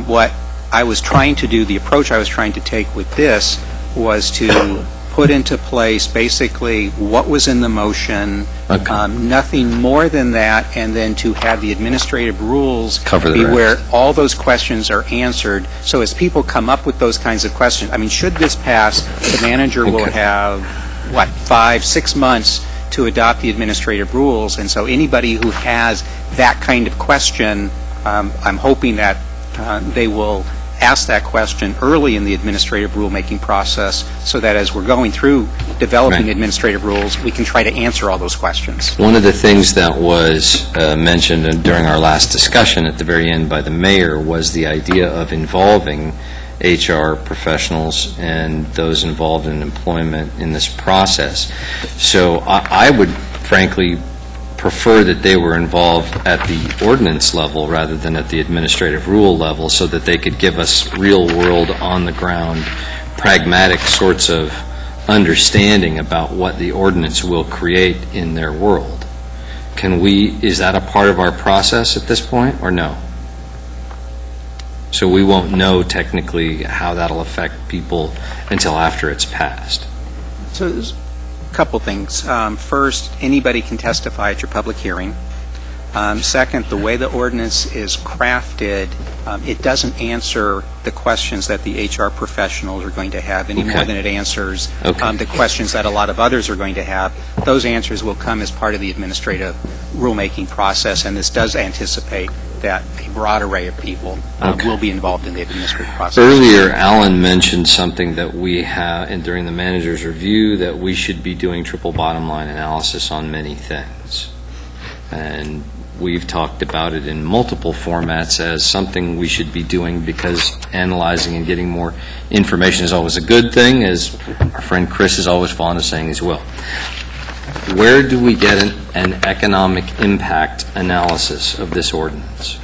What I was trying to do, the approach I was trying to take with this, was to put into place basically what was in the motion, nothing more than that, and then to have the administrative rules be where all those questions are answered. So as people come up with those kinds of questions, I mean, should this pass, the manager will have, 5, 6 months to adopt the administrative rules. And so anybody who has that kind of question, I'm hoping that they will ask that question early in the administrative rulemaking process, so that as we're going through developing administrative rules, we can try to answer all those questions. One of the things that was mentioned during our last discussion at the very end by the mayor was the idea of involving HR professionals and those involved in employment in this process. So I would frankly prefer that they were involved at the ordinance level rather than at the administrative rule level, so that they could give us real-world, on-the-ground, pragmatic sorts of understanding about what the ordinance will create in their world. Is that a part of our process at this point, or no? So we won't know technically how that'll affect people until after it's passed. So there's a couple things. First, anybody can testify at your public hearing. Second, the way the ordinance is crafted, it doesn't answer the questions that the HR professionals are going to have any more than it answers the questions that a lot of others are going to have. Those answers will come as part of the administrative rulemaking process, and this does anticipate that a broad array of people will be involved in the administrative process. Earlier, Alan mentioned something that we have, and during the manager's review, that we should be doing triple bottom line analysis on many things. And we've talked about it in multiple formats as something we should be doing, because analyzing and getting more information is always a good thing, as our friend Chris is always fond of saying as well. Where do we get an economic impact analysis of this ordinance?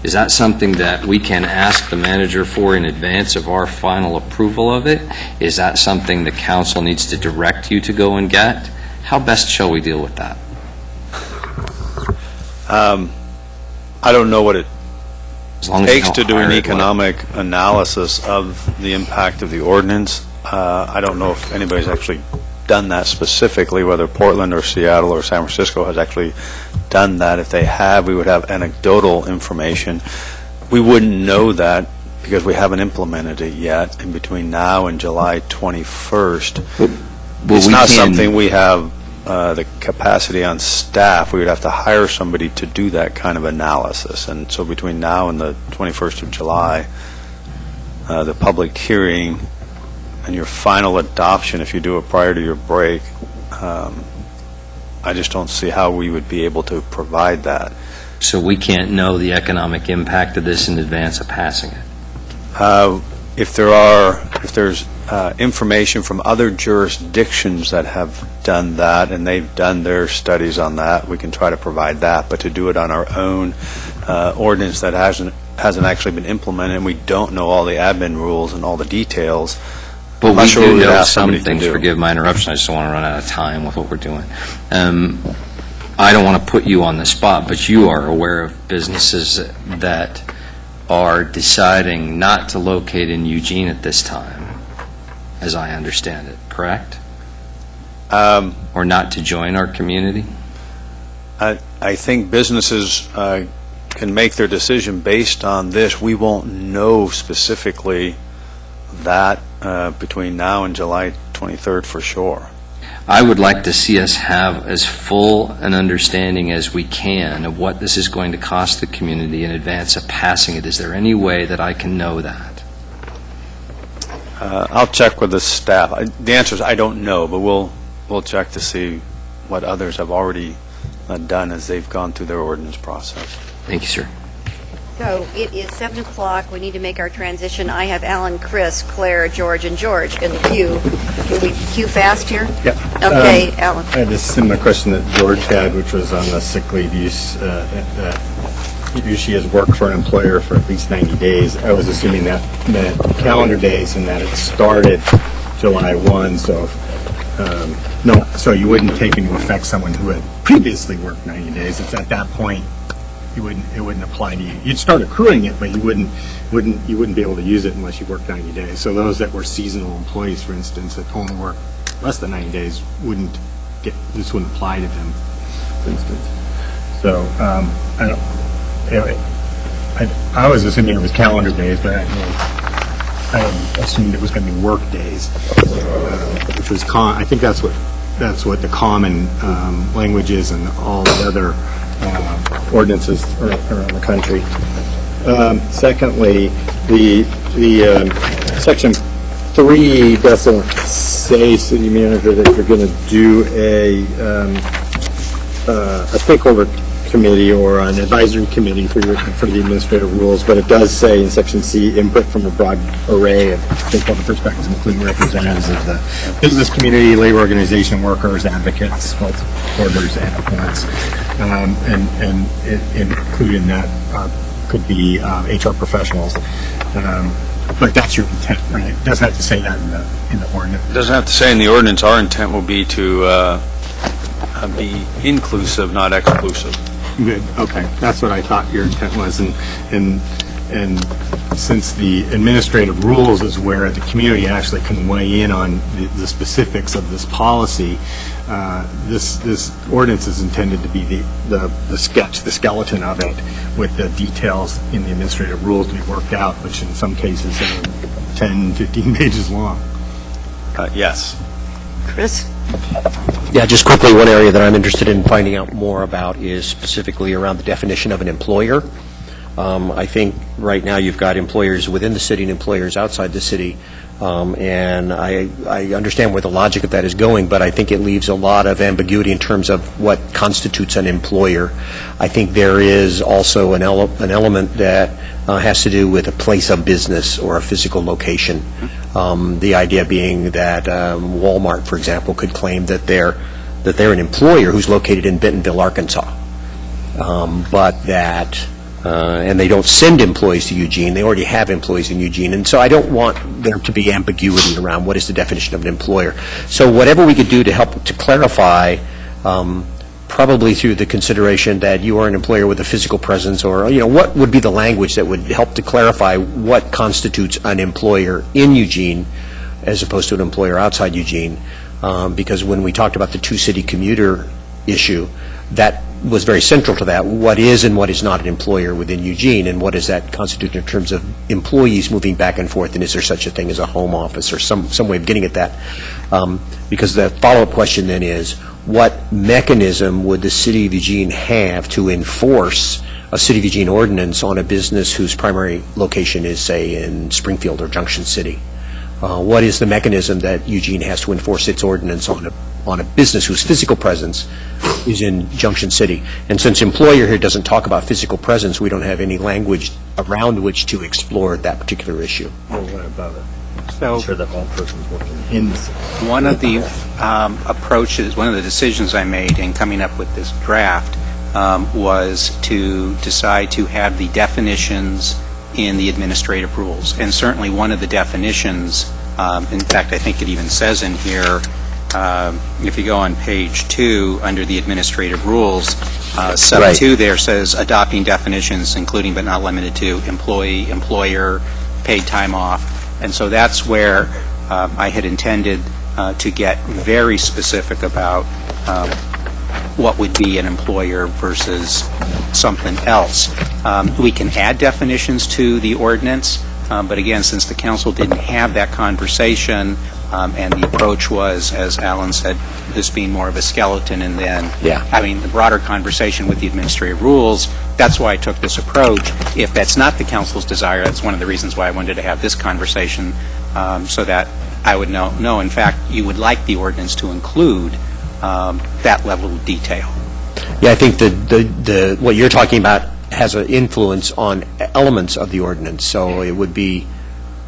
Is that something that we can ask the manager for in advance of our final approval of it? Is that something the council needs to direct you to go and get? How best shall we deal with that? I don't know what it As long as you takes don't to do hire an it, economic analysis of the impact of the ordinance. I don't know if anybody's actually done that specifically, whether Portland or Seattle or San Francisco has actually done that. If they have, we would have anecdotal information. We wouldn't know that because we haven't implemented it yet. In between now and July 21st, it's we not can- something we have the capacity on staff. We would have to hire somebody to do that kind of analysis. And so between now and the 21st of July, the public hearing and your final adoption, if you do it prior to your break, I just don't see how we would be able to provide that. So we can't know the economic impact of this in advance of passing it? If there's information from other jurisdictions that have done that, and they've done their studies on that, we can try to provide that. But to do it on our own ordinance that hasn't actually been implemented, and we don't know all the admin rules and all the details, But I'm not we sure do we would know ask some somebody to things. do. Forgive my interruption. I just don't want to run out of time with what we're doing. I don't want to put you on the spot, but you are aware of businesses that are deciding not to locate in Eugene at this time, as I understand it, correct? Or not to join our community? I think businesses can make their decision based on this. We won't know specifically that between now and July 23rd for sure. I would like to see us have as full an understanding as we can of what this is going to cost the community in advance of passing it. Is there any way that I can know that? I'll check with the staff. The answer is I don't know, but we'll check to see what others have already done as they've gone through their ordinance process. Thank you, sir. So it is 7 o'clock. We need to make our transition. I have Alan, Chris, Claire, George, and George in the queue. Can we queue fast here? Yeah. Okay, Alan. I had a similar question that George had, which was on the sick leave use. She has worked for an employer for at least 90 days. I was assuming that meant calendar days and that it started July 1. So, so you wouldn't take into effect someone who had previously worked 90 days. It's at that point it wouldn't apply to you. You'd start accruing it, but you wouldn't be able to use it unless you worked 90 days. So those that were seasonal employees, for instance, that only worked less than 90 days this wouldn't apply to them, for instance. So I was assuming it was calendar days, but I assumed it was going to be work days, which was I think that's what the common language is in all the other ordinances around the country. Secondly, the section 3 doesn't say, city manager, that you're going to do a stakeholder committee or an advisory committee for the administrative rules, but it does say in section C, input from a broad array of stakeholder perspectives, including representatives of the business community, labor organization, workers, advocates, supporters, applicants, and including that could be HR professionals. But that's your intent, right? It doesn't have to say that in the ordinance. It doesn't have to say in the ordinance. Our intent will be to be inclusive, not exclusive. Good, okay. That's what I thought your intent was, and since the administrative rules is where the community actually can weigh in on the specifics of this policy, this ordinance is intended to be the sketch, the skeleton of it, with the details in the administrative rules to be worked out, which in some cases are 10, 15 pages long. Yes. Chris? Yeah, just quickly, one area that I'm interested in finding out more about is specifically around the definition of an employer. I think right now you've got employers within the city and employers outside the city, and I understand where the logic of that is going, but I think it leaves a lot of ambiguity in terms of what constitutes an employer. I think there is also an element that has to do with a place of business or a physical location. The idea being that Walmart, for example, could claim that they're an employer who's located in Bentonville, Arkansas, but that and they don't send employees to Eugene. They already have employees in Eugene, and so I don't want there to be ambiguity around what is the definition of an employer. So whatever we could do to help to clarify probably through the consideration that you are an employer with a physical presence, or, what would be the language that would help to clarify what constitutes an employer in Eugene as opposed to an employer outside Eugene? Because when we talked about the two-city commuter issue, that was very central to that. What is and what is not an employer within Eugene, and what does that constitute in terms of employees moving back and forth, and is there such a thing as a home office, or some way of getting at that? Because the follow-up question then is, what mechanism would the City of Eugene have to enforce a City of Eugene ordinance on a business whose primary location is, say, in Springfield or Junction City? What is the mechanism that Eugene has to enforce its ordinance on a business whose physical presence is in Junction City? And since employer here doesn't talk about physical presence, we don't have any language around which to explore that particular issue. So, one of the approaches, one of the decisions I made in coming up with this draft was to decide to have the definitions in the administrative rules. And certainly one of the definitions, in fact, I think it even says in here, if you go on page 2 under the administrative rules, sub 2 there says adopting definitions including but not limited to employee, employer, paid time off. And so that's where I had intended to get very specific about what would be an employer versus something else. We can add definitions to the ordinance, but again, since the council didn't have that conversation, and the approach was, as Alan said, this being more of a skeleton and then having the broader conversation with the administrative rules, that's why I took this approach. If that's not the council's desire, that's one of the reasons why I wanted to have this conversation, so that I would know, in fact, you would like the ordinance to include that level of detail. Yeah, I think the what you're talking about has an influence on elements of the ordinance, so it would be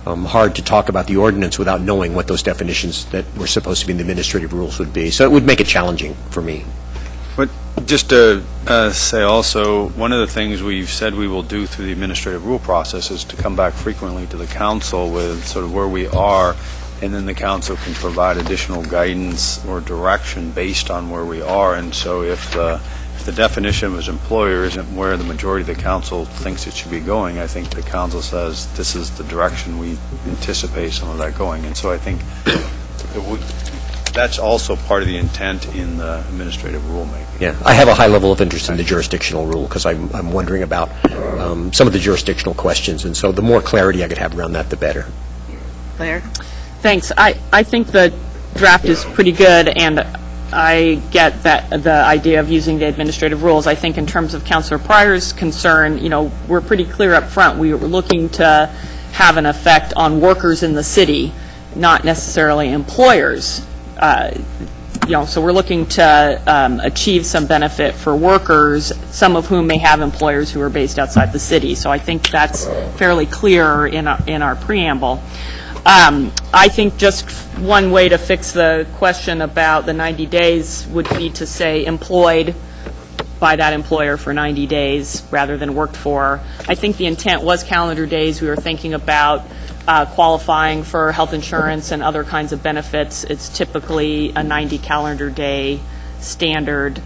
hard to talk about the ordinance without knowing what those definitions that were supposed to be in the administrative rules would be. So it would make it challenging for me. But just to say also, one of the things we've said we will do through the administrative rule process is to come back frequently to the council with sort of where we are, and then the council can provide additional guidance or direction based on where we are. And so if the definition of employer isn't where the majority of the council thinks it should be going, I think the council says this is the direction we anticipate some of that going. And so I think that's also part of the intent in the administrative rulemaking. Yeah, I have a high level of interest in the jurisdictional rule because I'm wondering about some of the jurisdictional questions, and so the more clarity I could have around that, the better. Claire? Thanks. I think the draft is pretty good, and I get that the idea of using the administrative rules. I think in terms of Councilor Pryor's concern, we're pretty clear up front. We were looking to have an effect on workers in the city, not necessarily employers. So we're looking to achieve some benefit for workers, some of whom may have employers who are based outside the city. So I think that's fairly clear in our preamble. I think just one way to fix the question about the 90 days would be to say employed by that employer for 90 days rather than worked for. I think the intent was calendar days. We were thinking about qualifying for health insurance and other kinds of benefits. It's typically a 90 calendar day standard.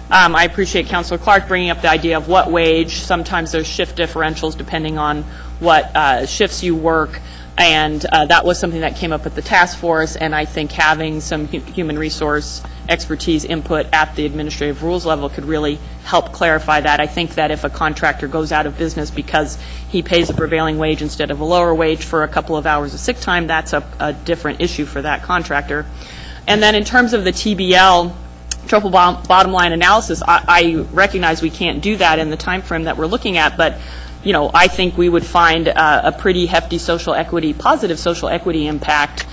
I appreciate Councilor Clark bringing up the idea of what wage. Sometimes there's shift differentials depending on what shifts you work. And that was something that came up at the task force, and I think having some human resource expertise input at the administrative rules level could really help clarify that. I think that if a contractor goes out of business because he pays a prevailing wage instead of a lower wage for a couple of hours of sick time, that's a different issue for that contractor. And then in terms of the TBL, triple bottom line analysis, I recognize we can't do that in the time frame that we're looking at, but I think we would find a pretty hefty positive social equity impact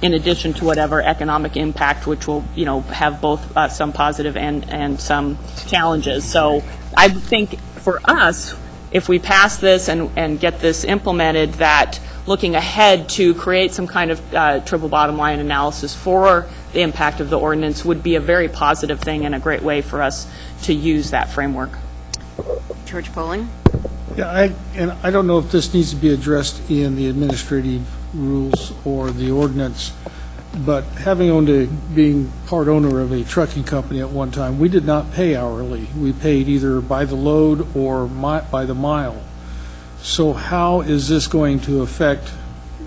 in addition to whatever economic impact, which will, have both some positive and some challenges. So I think for us, if we pass this and get this implemented, that looking ahead to create some kind of triple bottom line analysis for the impact of the ordinance would be a very positive thing and a great way for us to use that framework. George Poling? Yeah, I don't know if this needs to be addressed in the administrative rules or the ordinance, but having being part owner of a trucking company at one time, we did not pay hourly. We paid either by the load or by the mile. So how is this going to affect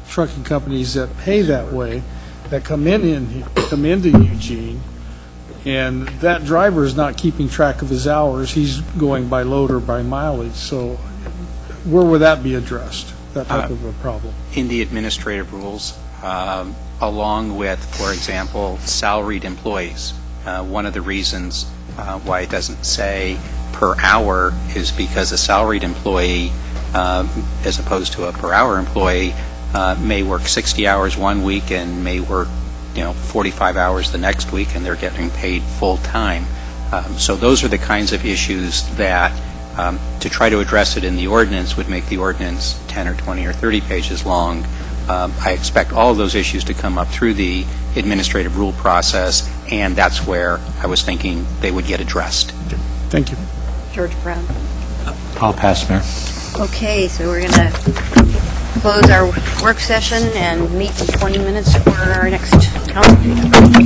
trucking companies that pay that way, that come into Eugene, and that driver is not keeping track of his hours, he's going by load or by mileage, so where would that be addressed, that type of a problem? In the administrative rules, along with, for example, salaried employees. One of the reasons why it doesn't say per hour is because a salaried employee, as opposed to a per hour employee, may work 60 hours one week and may work 45 hours the next week, and they're getting paid full time. So those are the kinds of issues that to try to address it in the ordinance would make the ordinance 10 or 20 or 30 pages long. I expect all of those issues to come up through the administrative rule process, and that's where I was thinking they would get addressed. Thank you. George Brown. I'll pass, Mayor. Okay, so we're going to close our work session and meet in 20 minutes for our next council meeting.